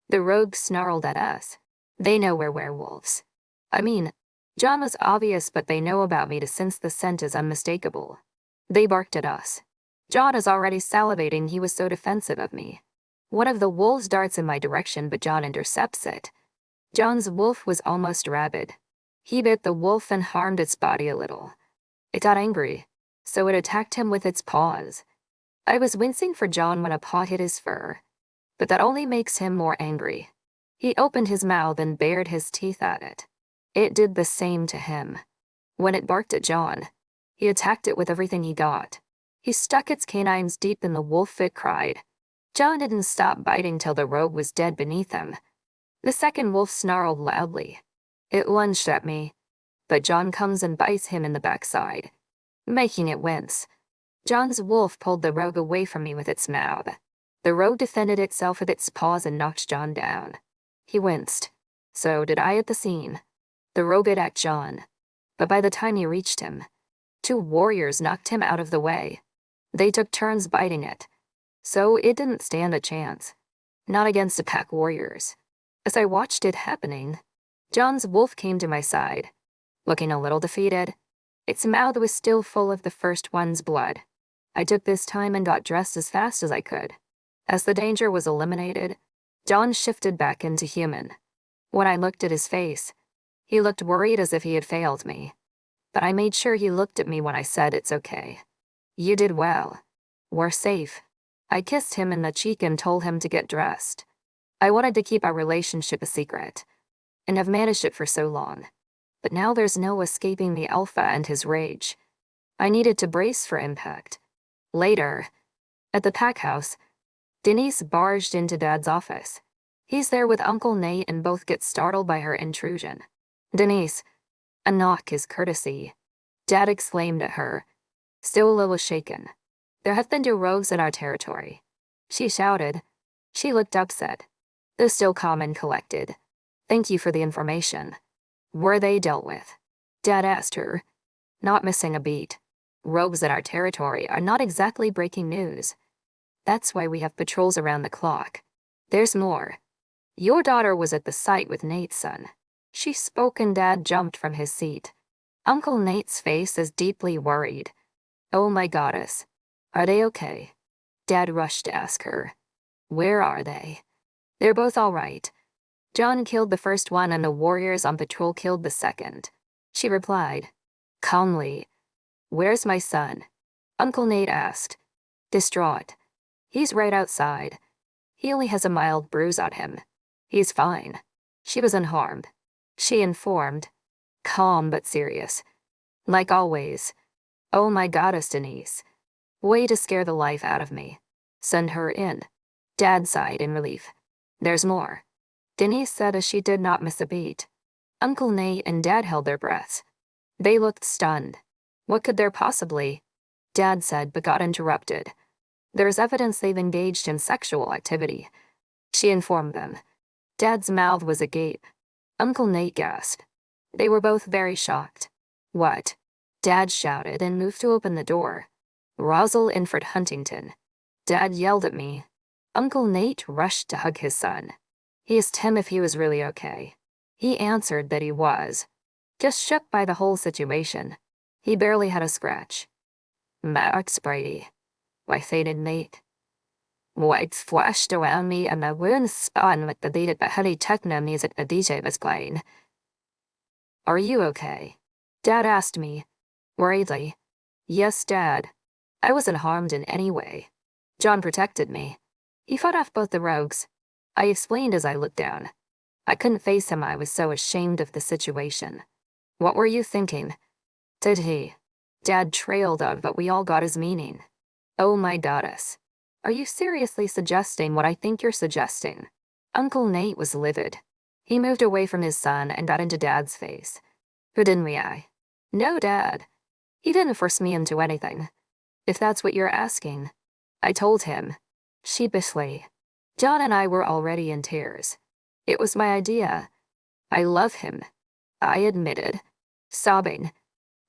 The rogues snarled at us. They know we're werewolves. I mean, John was obvious, but they know about me since the scent is unmistakable. They barked at us. John is already salivating, he was so defensive of me. One of the wolves darts in my direction, but John intercepts it. John's wolf was almost rabid. He bit the wolf and harmed its body a little. It got angry, so it attacked him with its paws. I was wincing for John when a paw hit his fur, but that only makes him more angry. He opened his mouth and bared his teeth at it. It did the same to him. When it barked at John, he attacked it with everything he got. He stuck its canines deep in the wolf, it cried. John didn't stop biting till the rogue was dead beneath him. The second wolf snarled loudly. It lunged at me, but John comes and bites him in the backside, making it wince. John's wolf pulled the rogue away from me with its mouth. The rogue defended itself with its paws and knocked John down. He winced. So did I at the scene. The rogue attacked John, but by the time he reached him, two warriors knocked him out of the way. They took turns biting it, so it didn't stand a chance. Not against a pack warriors. As I watched it happening, John's wolf came to my side, looking a little defeated. Its mouth was still full of the first one's blood. I took this time and got dressed as fast as I could. As the danger was eliminated, John shifted back into human. When I looked at his face, he looked worried as if he had failed me. But I made sure he looked at me when I said it's okay. You did well. We're safe. I kissed him in the cheek and told him to get dressed. I wanted to keep our relationship a secret, and have managed it for so long. But now there's no escaping the alpha and his rage. I needed to brace for impact. Later, at the pack house, Denise barged into Dad's office. He's there with Uncle Nate and both get startled by her intrusion. Denise, a knock is courtesy, Dad exclaimed at her, still a little shaken. There have been two rogues in our territory, she shouted. She looked upset, though still calm and collected. Thank you for the information. Were they dealt with? Dad asked her, not missing a beat. Rogues in our territory are not exactly breaking news. That's why we have patrols around the clock. There's more. Your daughter was at the site with Nate's son. She spoke and Dad jumped from his seat. Uncle Nate's face is deeply worried. Oh my goddess. Are they okay? Dad rushed to ask her. Where are they? They're both all right. John killed the first one and the warriors on patrol killed the second. She replied, calmly. Where's my son? Uncle Nate asked, distraught. He's right outside. He only has a mild bruise on him. He's fine. She was unharmed. She informed, calm but serious. Like always. Oh my goddess, Denise. Way to scare the life out of me. Send her in. Dad sighed in relief. There's more. Denise said as she did not miss a beat. Uncle Nate and Dad held their breaths. They looked stunned. What could there possibly? Dad said but got interrupted. There's evidence they've engaged in sexual activity. She informed them. Dad's mouth was agape. Uncle Nate gasped. They were both very shocked. What? Dad shouted and moved to open the door. Rosal Inford Huntington. Dad yelled at me. Uncle Nate rushed to hug his son. He asked him if he was really okay. He answered that he was. Just shook by the whole situation. He barely had a scratch. Max Brady. Why faded Nate. White flashed around me and my wound spun with the beat of the heavy techno music the DJ was playing. Are you okay? Dad asked me, worriedly. Yes, Dad. I wasn't harmed in any way. John protected me. He fought off both the rogues. I explained as I looked down. I couldn't face him. I was so ashamed of the situation. What were you thinking? Did he? Dad trailed on, but we all got his meaning. Oh my goddess. Are you seriously suggesting what I think you're suggesting? Uncle Nate was livid. He moved away from his son and got into Dad's face. Who didn't we? No, Dad. He didn't force me into anything. If that's what you're asking. I told him. Sheepishly. John and I were already in tears. It was my idea. I love him. I admitted. Sobbing.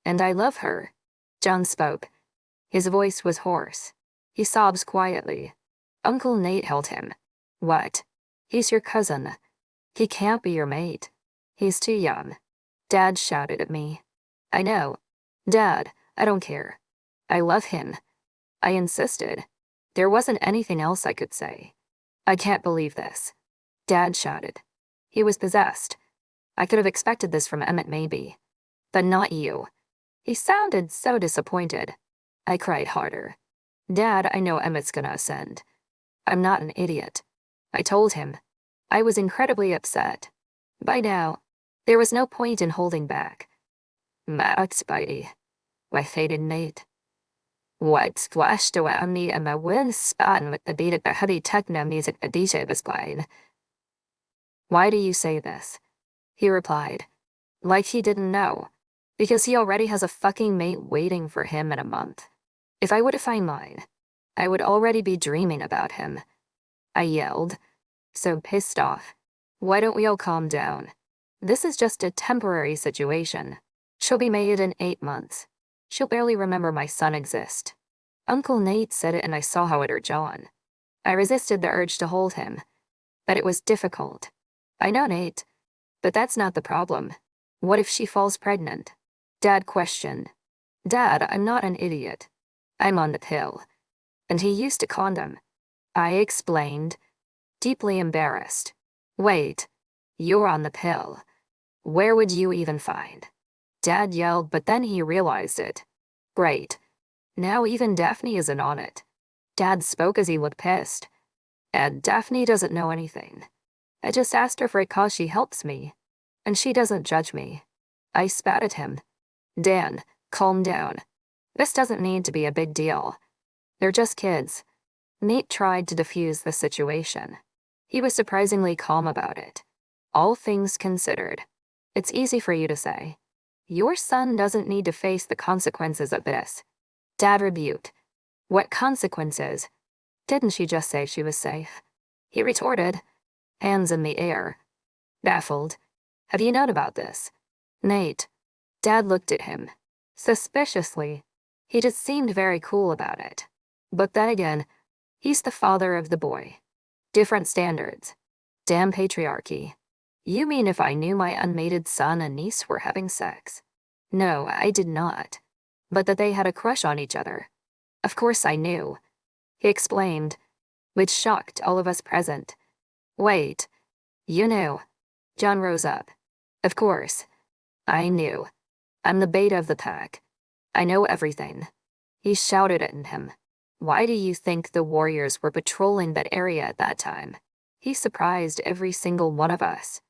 And I love her. John spoke. His voice was hoarse. He sobs quietly. Uncle Nate held him. What? He's your cousin. He can't be your mate. He's too young. Dad shouted at me. I know. Dad, I don't care. I love him. I insisted. There wasn't anything else I could say. I can't believe this. Dad shouted. He was possessed. I could have expected this from Emmett maybe. But not you. He sounded so disappointed. I cried harder. Dad, I know Emmett's gonna ascend. I'm not an idiot. I told him. I was incredibly upset. By now, there was no point in holding back. Max Spidey. Why faded Nate? What splashed around me and my wind span with the beat of the heavy techno music the DJ was playing. Why do you say this? He replied. Like he didn't know. Because he already has a fucking mate waiting for him in a month. If I were to find mine, I would already be dreaming about him. I yelled, so pissed off. Why don't we all calm down? This is just a temporary situation. She'll be mated in 8 months. She'll barely remember my son exists. Uncle Nate said it and I saw how it hurt John. I resisted the urge to hold him. But it was difficult. I know, Nate. But that's not the problem. What if she falls pregnant? Dad questioned. Dad, I'm not an idiot. I'm on the pill. And he used a condom. I explained, deeply embarrassed. Wait, you're on the pill. Where would you even find? Dad yelled, but then he realized it. Great. Now even Daphne isn't on it. Dad spoke as he looked pissed. And Daphne doesn't know anything. I just asked her for it cause she helps me. And she doesn't judge me. I spat at him. Dan, calm down. This doesn't need to be a big deal. They're just kids. Nate tried to defuse the situation. He was surprisingly calm about it. All things considered. It's easy for you to say. Your son doesn't need to face the consequences of this. Dad rebuked. What consequences? Didn't she just say she was safe? He retorted, hands in the air. Baffled. Have you known about this? Nate. Dad looked at him. Suspiciously. He just seemed very cool about it. But then again, he's the father of the boy. Different standards. Damn patriarchy. You mean if I knew my unmated son and niece were having sex? No, I did not. But that they had a crush on each other. Of course I knew. He explained, which shocked all of us present. Wait. You knew. John rose up. Of course. I knew. I'm the beta of the pack. I know everything. He shouted at him. Why do you think the warriors were patrolling that area at that time? He surprised every single one of us.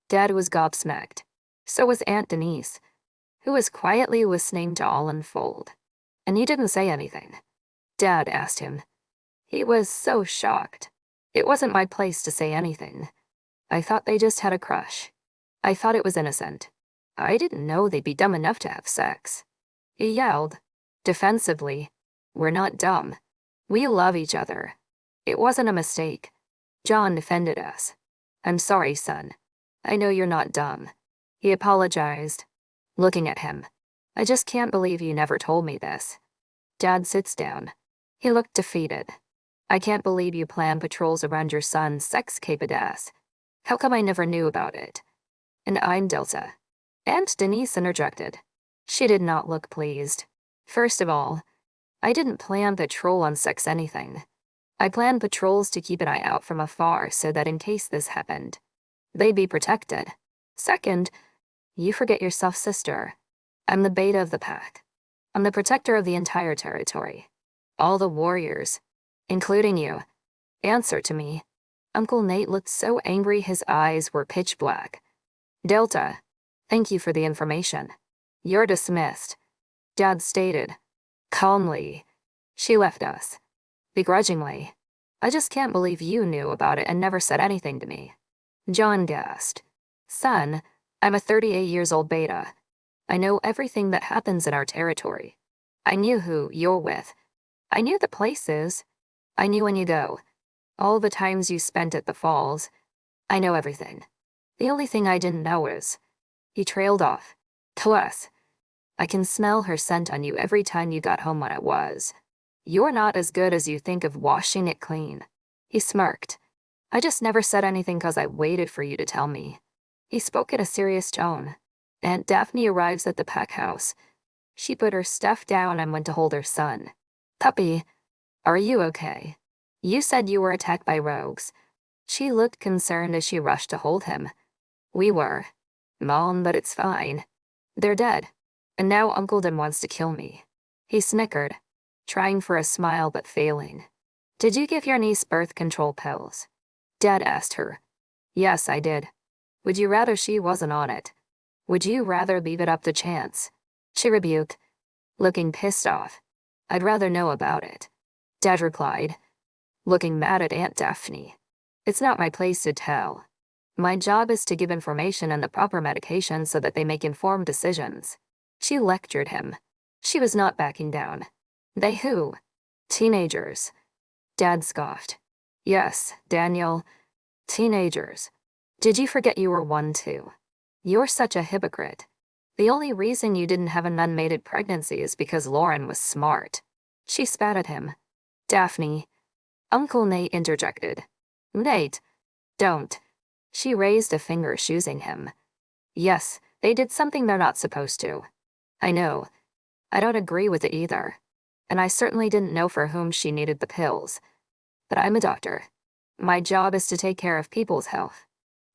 Dad was gobsmacked. So was Aunt Denise, who was quietly listening to all unfold. And he didn't say anything. Dad asked him. He was so shocked. It wasn't my place to say anything. I thought they just had a crush. I thought it was innocent. I didn't know they'd be dumb enough to have sex. He yelled, defensively, we're not dumb. We love each other. It wasn't a mistake. John defended us. I'm sorry, son. I know you're not dumb. He apologized, looking at him. I just can't believe you never told me this. Dad sits down. He looked defeated. I can't believe you plan patrols around your son's sex-caped ass. How come I never knew about it? And I'm Delta. Aunt Denise interjected. She did not look pleased. First of all, I didn't plan patrol on sex anything. I planned patrols to keep an eye out from afar so that in case this happened, they'd be protected. Second, you forget yourself, sister. I'm the beta of the pack. I'm the protector of the entire territory. All the warriors. Including you. Answer to me. Uncle Nate looked so angry his eyes were pitch black. Delta. Thank you for the information. You're dismissed. Dad stated. Calmly. She left us. Begrudgingly. I just can't believe you knew about it and never said anything to me. John gasped. Son, I'm a 38 years old beta. I know everything that happens in our territory. I knew who you're with. I knew the places. I knew when you go. All the times you spent at the falls. I know everything. The only thing I didn't know is... He trailed off. Plus, I can smell her scent on you every time you got home when it was. You're not as good as you think of washing it clean. He smirked. I just never said anything 'cause I waited for you to tell me. He spoke in a serious tone. Aunt Daphne arrives at the pack house. She put her stuff down and went to hold her son. Puppy, are you okay? You said you were attacked by rogues. She looked concerned as she rushed to hold him. We were. Mom, but it's fine. They're dead. And now Uncle Dan wants to kill me. He snickered, trying for a smile but failing. Did you give your niece birth control pills? Dad asked her. Yes, I did. Would you rather she wasn't on it? Would you rather leave it up to chance? She rebuked, looking pissed off. I'd rather know about it. Dad replied, looking mad at Aunt Daphne. It's not my place to tell. My job is to give information and the proper medication so that they make informed decisions. She lectured him. She was not backing down. They who? Teenagers. Dad scoffed. Yes, Daniel. Teenagers. Did you forget you were one too? You're such a hypocrite. The only reason you didn't have an unmated pregnancy is because Lauren was smart. She spat at him. Daphne. Uncle Nate interjected. Nate. Don't. She raised a finger, accusing him. Yes, they did something they're not supposed to. I know. I don't agree with it either. And I certainly didn't know for whom she needed the pills. But I'm a doctor. My job is to take care of people's health,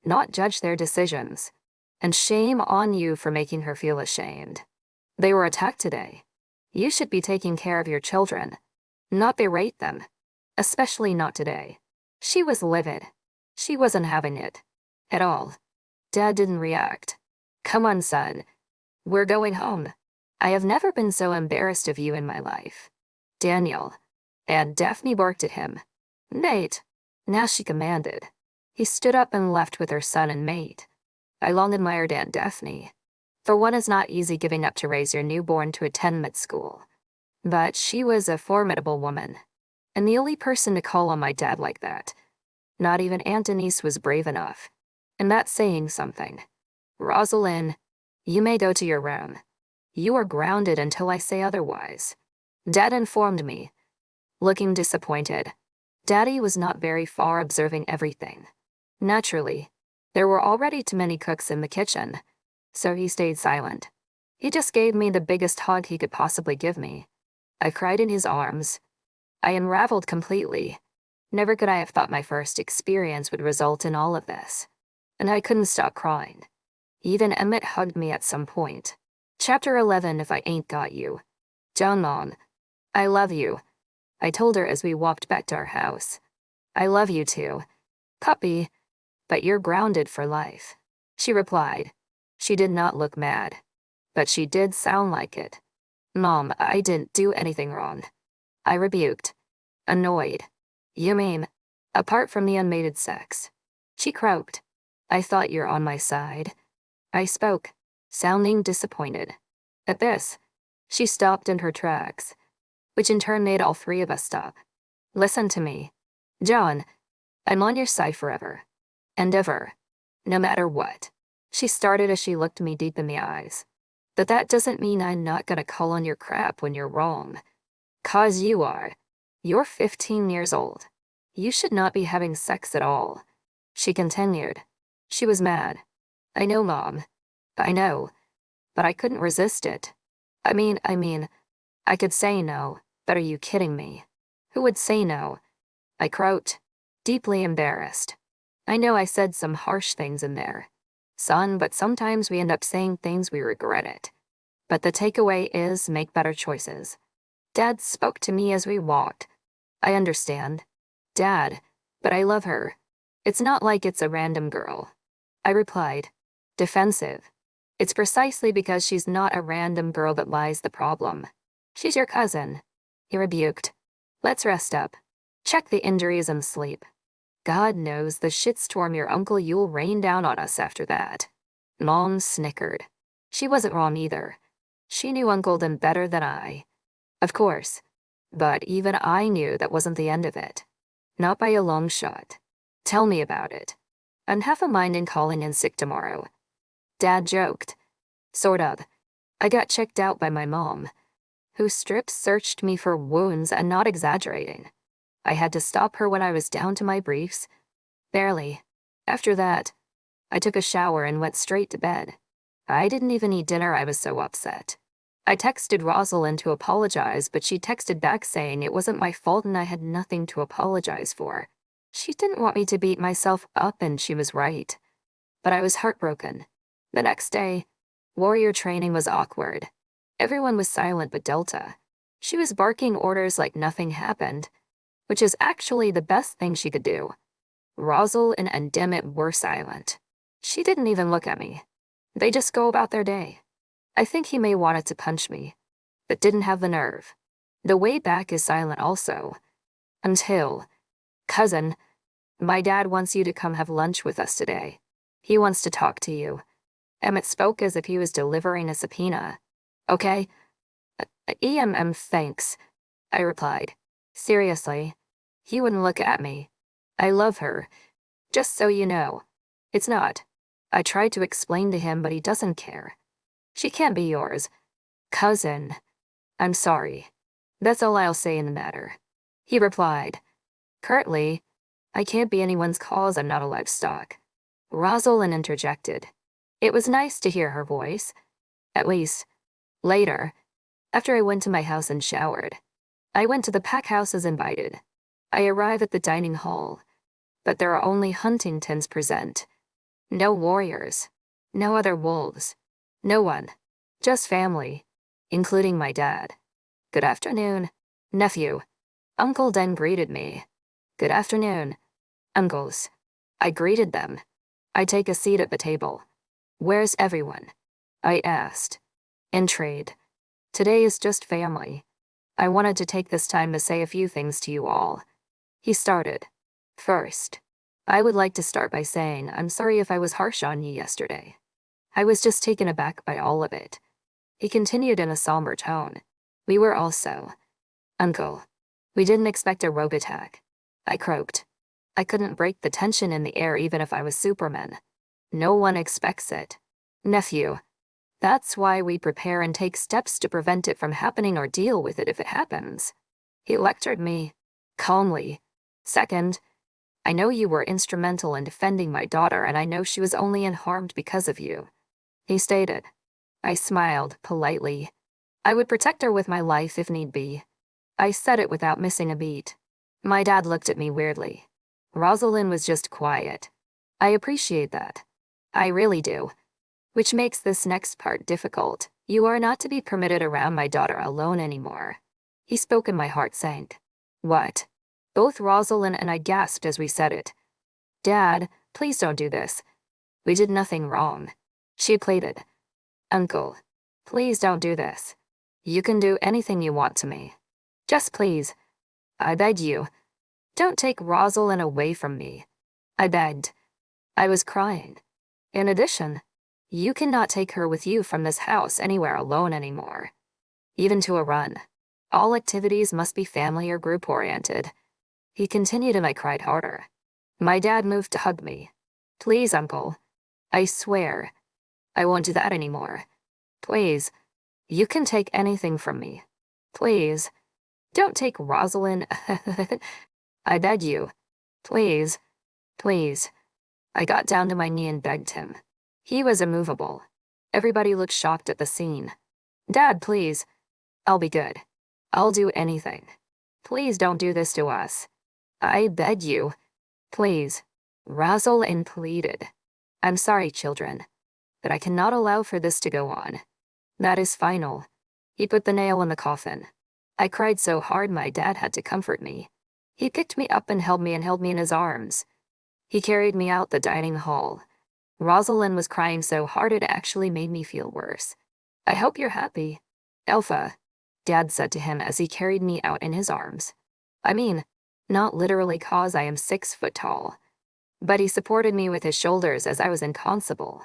not judge their decisions. And shame on you for making her feel ashamed. They were attacked today. You should be taking care of your children, not berate them. Especially not today. She was livid. She wasn't having it. At all. Dad didn't react. Come on, son. We're going home. I have never been so embarrassed of you in my life. Daniel. And Daphne barked at him. Nate. Now she commanded. He stood up and left with her son and mate. I long admired Aunt Daphne. For one, is not easy giving up to raise your newborn to attend med school. But she was a formidable woman. And the only person to call on my dad like that. Not even Aunt Denise was brave enough. And that's saying something. Rosalind, you may go to your room. You are grounded until I say otherwise. Dad informed me. Looking disappointed. Daddy was not very far observing everything. Naturally, there were already too many cooks in the kitchen, so he stayed silent. He just gave me the biggest hug he could possibly give me. I cried in his arms. I unraveled completely. Never could I have thought my first experience would result in all of this. And I couldn't stop crying. Even Emmett hugged me at some point. Chapter 11, If I Ain't Got You. John Mom. I love you. I told her as we walked back to our house. I love you too. Puppy. But you're grounded for life. She replied. She did not look mad. But she did sound like it. Mom, I didn't do anything wrong. I rebuked. Annoyed. You mean, apart from the unmated sex? She croaked. I thought you're on my side. I spoke, sounding disappointed. At this, she stopped in her tracks, which in turn made all three of us stop. Listen to me. John, I'm on your side forever. And ever. No matter what. She started as she looked me deep in the eyes. But that doesn't mean I'm not gonna call on your crap when you're wrong. 'Cause you are. You're 15 years old. You should not be having sex at all. She continued. She was mad. I know, Mom. I know. But I couldn't resist it. I mean, I could say no, but are you kidding me? Who would say no? I croaked, deeply embarrassed. I know I said some harsh things in there, son, but sometimes we end up saying things we regret it. But the takeaway is make better choices. Dad spoke to me as we walked. I understand, Dad, but I love her. It's not like it's a random girl. I replied, defensive. It's precisely because she's not a random girl that lies the problem. She's your cousin. He rebuked. Let's rest up. Check the injuries and sleep. God knows the shitstorm your Uncle Yule rained down on us after that. Mom snickered. She wasn't wrong either. She knew Uncle Dan better than I. Of course. But even I knew that wasn't the end of it. Not by a long shot. Tell me about it. I'm half a mind in calling in sick tomorrow. Dad joked. Sort of. I got checked out by my mom, who strip searched me for wounds and not exaggerating. I had to stop her when I was down to my briefs. Barely. After that, I took a shower and went straight to bed. I didn't even eat dinner, I was so upset. I texted Rosalind to apologize, but she texted back saying it wasn't my fault and I had nothing to apologize for. She didn't want me to beat myself up, and she was right. But I was heartbroken. The next day, warrior training was awkward. Everyone was silent but Delta. She was barking orders like nothing happened, which is actually the best thing she could do. Rosal and Undemit were silent. She didn't even look at me. They just go about their day. I think he may wanted to punch me, but didn't have the nerve. The way back is silent also. Until, cousin, my dad wants you to come have lunch with us today. He wants to talk to you. Emmett spoke as if he was delivering a subpoena. Okay? Thanks, I replied. Seriously, he wouldn't look at me. I love her. Just so you know. It's not. I tried to explain to him, but he doesn't care. She can't be yours. Cousin. I'm sorry. That's all I'll say in the matter. He replied. Curtly, I can't be anyone's cause, I'm not a livestock. Rosalind interjected. It was nice to hear her voice. At least, later, after I went to my house and showered, I went to the pack house as invited. I arrive at the dining hall, but there are only Huntingtons present. No warriors. No other wolves. No one. Just family, including my dad. Good afternoon, nephew. Uncle Dan greeted me. Good afternoon, uncles. I greeted them. I take a seat at the table. Where's everyone? I asked. In trade. Today is just family. I wanted to take this time to say a few things to you all. He started. First, I would like to start by saying I'm sorry if I was harsh on you yesterday. I was just taken aback by all of it. He continued in a somber tone. We were also. Uncle, we didn't expect a rogue attack. I croaked. I couldn't break the tension in the air even if I was Superman. No one expects it. Nephew, that's why we prepare and take steps to prevent it from happening or deal with it if it happens. He lectured me, calmly. Second, I know you were instrumental in defending my daughter, and I know she was only unharmed because of you. He stated. I smiled, politely. I would protect her with my life if need be. I said it without missing a beat. My dad looked at me weirdly. Rosalind was just quiet. I appreciate that. I really do. Which makes this next part difficult. You are not to be permitted around my daughter alone anymore. He spoke and my heart sank. What? Both Rosalind and I gasped as we said it. Dad, please don't do this. We did nothing wrong. She pleaded. Uncle, please don't do this. You can do anything you want to me. Just please. I beg you. Don't take Rosalind away from me. I begged. I was crying. In addition, you cannot take her with you from this house anywhere alone anymore. Even to a run. All activities must be family or group-oriented. He continued and I cried harder. My dad moved to hug me. Please, Uncle. I swear. I won't do that anymore. Please. You can take anything from me. Please. Don't take Rosalind. I beg you. Please. Please. I got down to my knee and begged him. He was immovable. Everybody looked shocked at the scene. Dad, please. I'll be good. I'll do anything. Please don't do this to us. I beg you. Please. Rosalind pleaded. I'm sorry, children, but I cannot allow for this to go on. That is final. He put the nail in the coffin. I cried so hard my dad had to comfort me. He picked me up and held me in his arms. He carried me out the dining hall. Rosalind was crying so hard it actually made me feel worse. I hope you're happy, Alpha, Dad said to him as he carried me out in his arms. I mean, not literally cause I am 6 foot tall. But he supported me with his shoulders as I was inconsolable.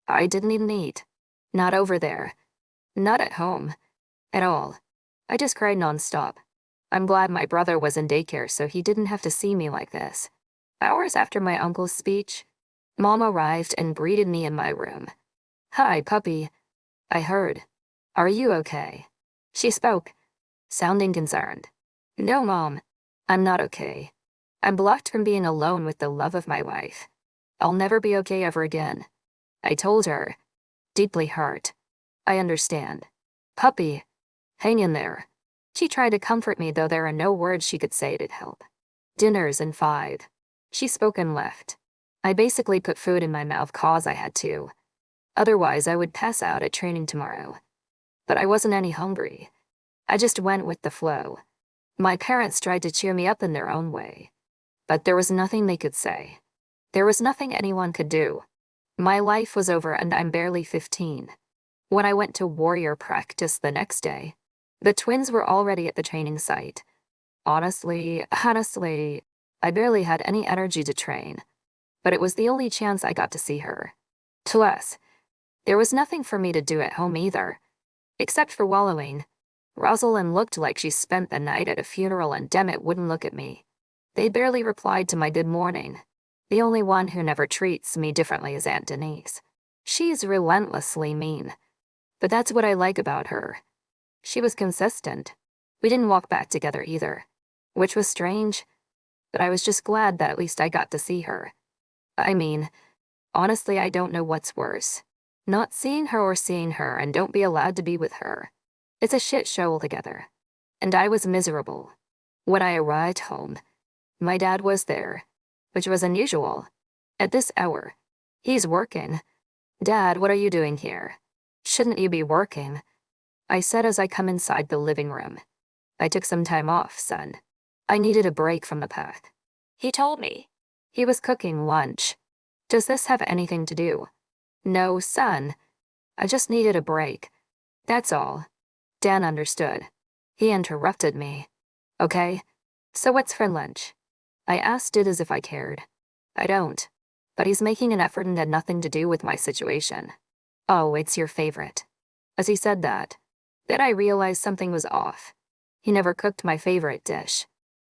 I didn't even eat. Not over there. Not at home. At all. I just cried nonstop. I'm glad my brother was in daycare so he didn't have to see me like this. Hours after my uncle's speech, Mom arrived and greeted me in my room. Hi, puppy. I heard. Are you okay? She spoke, sounding concerned. No, Mom. I'm not okay. I'm blocked from being alone with the love of my life. I'll never be okay ever again. I told her, deeply hurt. I understand. Puppy, hang in there. She tried to comfort me, though there are no words she could say to help. Dinner's in 5. She spoke and left. I basically put food in my mouth cause I had to. Otherwise, I would pass out at training tomorrow. But I wasn't any hungry. I just went with the flow. My parents tried to cheer me up in their own way. But there was nothing they could say. There was nothing anyone could do. My life was over and I'm barely 15. When I went to warrior practice the next day, the twins were already at the training site. Honestly, I barely had any energy to train. But it was the only chance I got to see her. Plus, there was nothing for me to do at home either. Except for wallowing. Rosalind looked like she spent the night at a funeral and Demet wouldn't look at me. They barely replied to my good morning. The only one who never treats me differently is Aunt Denise. She's relentlessly mean. But that's what I like about her. She was consistent. We didn't walk back together either. Which was strange. But I was just glad that at least I got to see her. I mean, honestly, I don't know what's worse. Not seeing her or seeing her and don't be allowed to be with her. It's a shit show altogether. And I was miserable. When I arrived home, my dad was there, which was unusual. At this hour, he's working. Dad, what are you doing here? Shouldn't you be working? I said as I come inside the living room. I took some time off, son. I needed a break from the path. He told me. He was cooking lunch. Does this have anything to do? No, son. I just needed a break. That's all. Dan understood. He interrupted me. Okay, so what's for lunch? I asked it as if I cared. I don't. But he's making an effort and had nothing to do with my situation. Oh, it's your favorite. As he said that, then I realized something was off. He never cooked my favorite dish.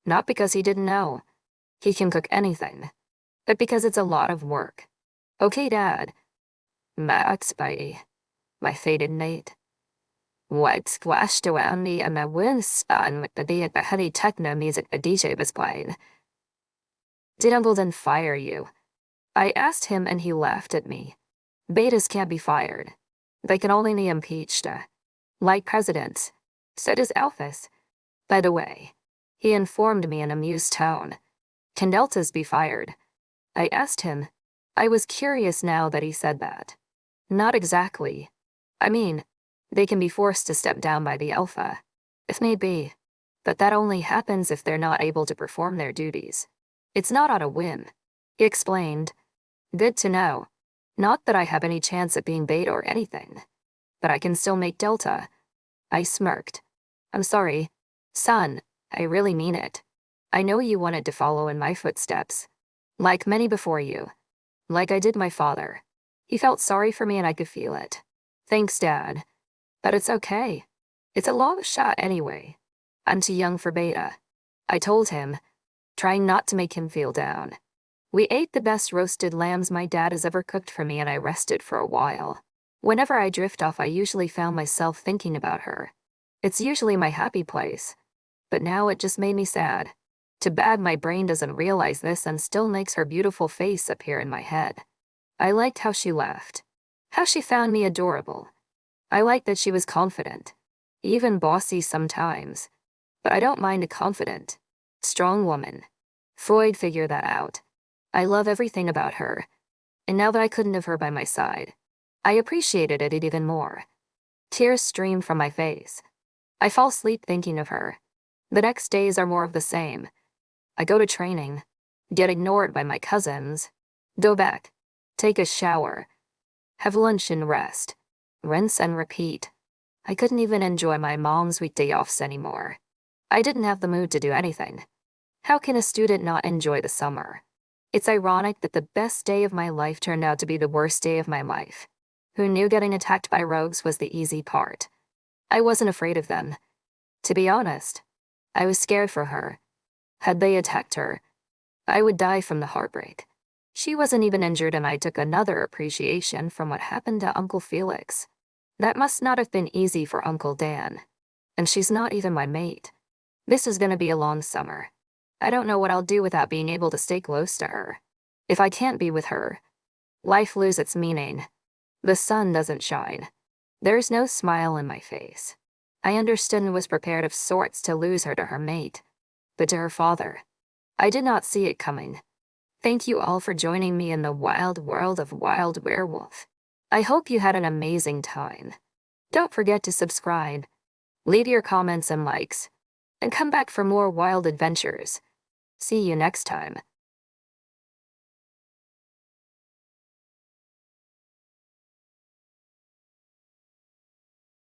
Not because he didn't know. He can cook anything. But because it's a lot of work. Okay, Dad. Max by my faded mate. White splashed around me and my wind spun with the heavy techno music the DJ was playing. Did Umbledon fire you? I asked him and he laughed at me. Betas can't be fired. They can only be impeached. Like presidents. So does Alphys. By the way, he informed me in a amused tone. Can Deltas be fired? I asked him. I was curious now that he said that. Not exactly. I mean, they can be forced to step down by the Alpha, if need be. But that only happens if they're not able to perform their duties. It's not on a whim. He explained. Good to know. Not that I have any chance at being bait or anything. But I can still make Delta. I smirked. I'm sorry. Son, I really mean it. I know you wanted to follow in my footsteps. Like many before you. Like I did my father. He felt sorry for me and I could feel it. Thanks, Dad. But it's okay. It's a long shot anyway. I'm too young for beta. I told him, trying not to make him feel down. We ate the best roasted lambs my dad has ever cooked for me and I rested for a while. Whenever I drift off, I usually found myself thinking about her. It's usually my happy place. But now it just made me sad. Too bad my brain doesn't realize this and still makes her beautiful face appear in my head. I liked how she laughed. How she found me adorable. I liked that she was confident. Even bossy sometimes. But I don't mind a confident, strong woman. Freud figured that out. I love everything about her. And now that I couldn't have her by my side, I appreciated it even more. Tears streamed from my face. I fall asleep thinking of her. The next days are more of the same. I go to training, get ignored by my cousins, go back, take a shower, have lunch and rest, rinse and repeat. I couldn't even enjoy my mom's weekday offs anymore. I didn't have the mood to do anything. How can a student not enjoy the summer? It's ironic that the best day of my life turned out to be the worst day of my life. Who knew getting attacked by rogues was the easy part? I wasn't afraid of them. To be honest, I was scared for her. Had they attacked her, I would die from the heartbreak. She wasn't even injured, and I took another appreciation from what happened to Uncle Felix. That must not have been easy for Uncle Dan. And she's not even my mate. This is gonna be a long summer. I don't know what I'll do without being able to stay close to her. If I can't be with her, life loses its meaning. The sun doesn't shine. There's no smile in my face. I understood and was prepared of sorts to lose her to her mate. But to her father, I did not see it coming. Thank you all for joining me in the wild world of Wild Werewolf. I hope you had an amazing time. Don't forget to subscribe, leave your comments and likes, and come back for more wild adventures. See you next time.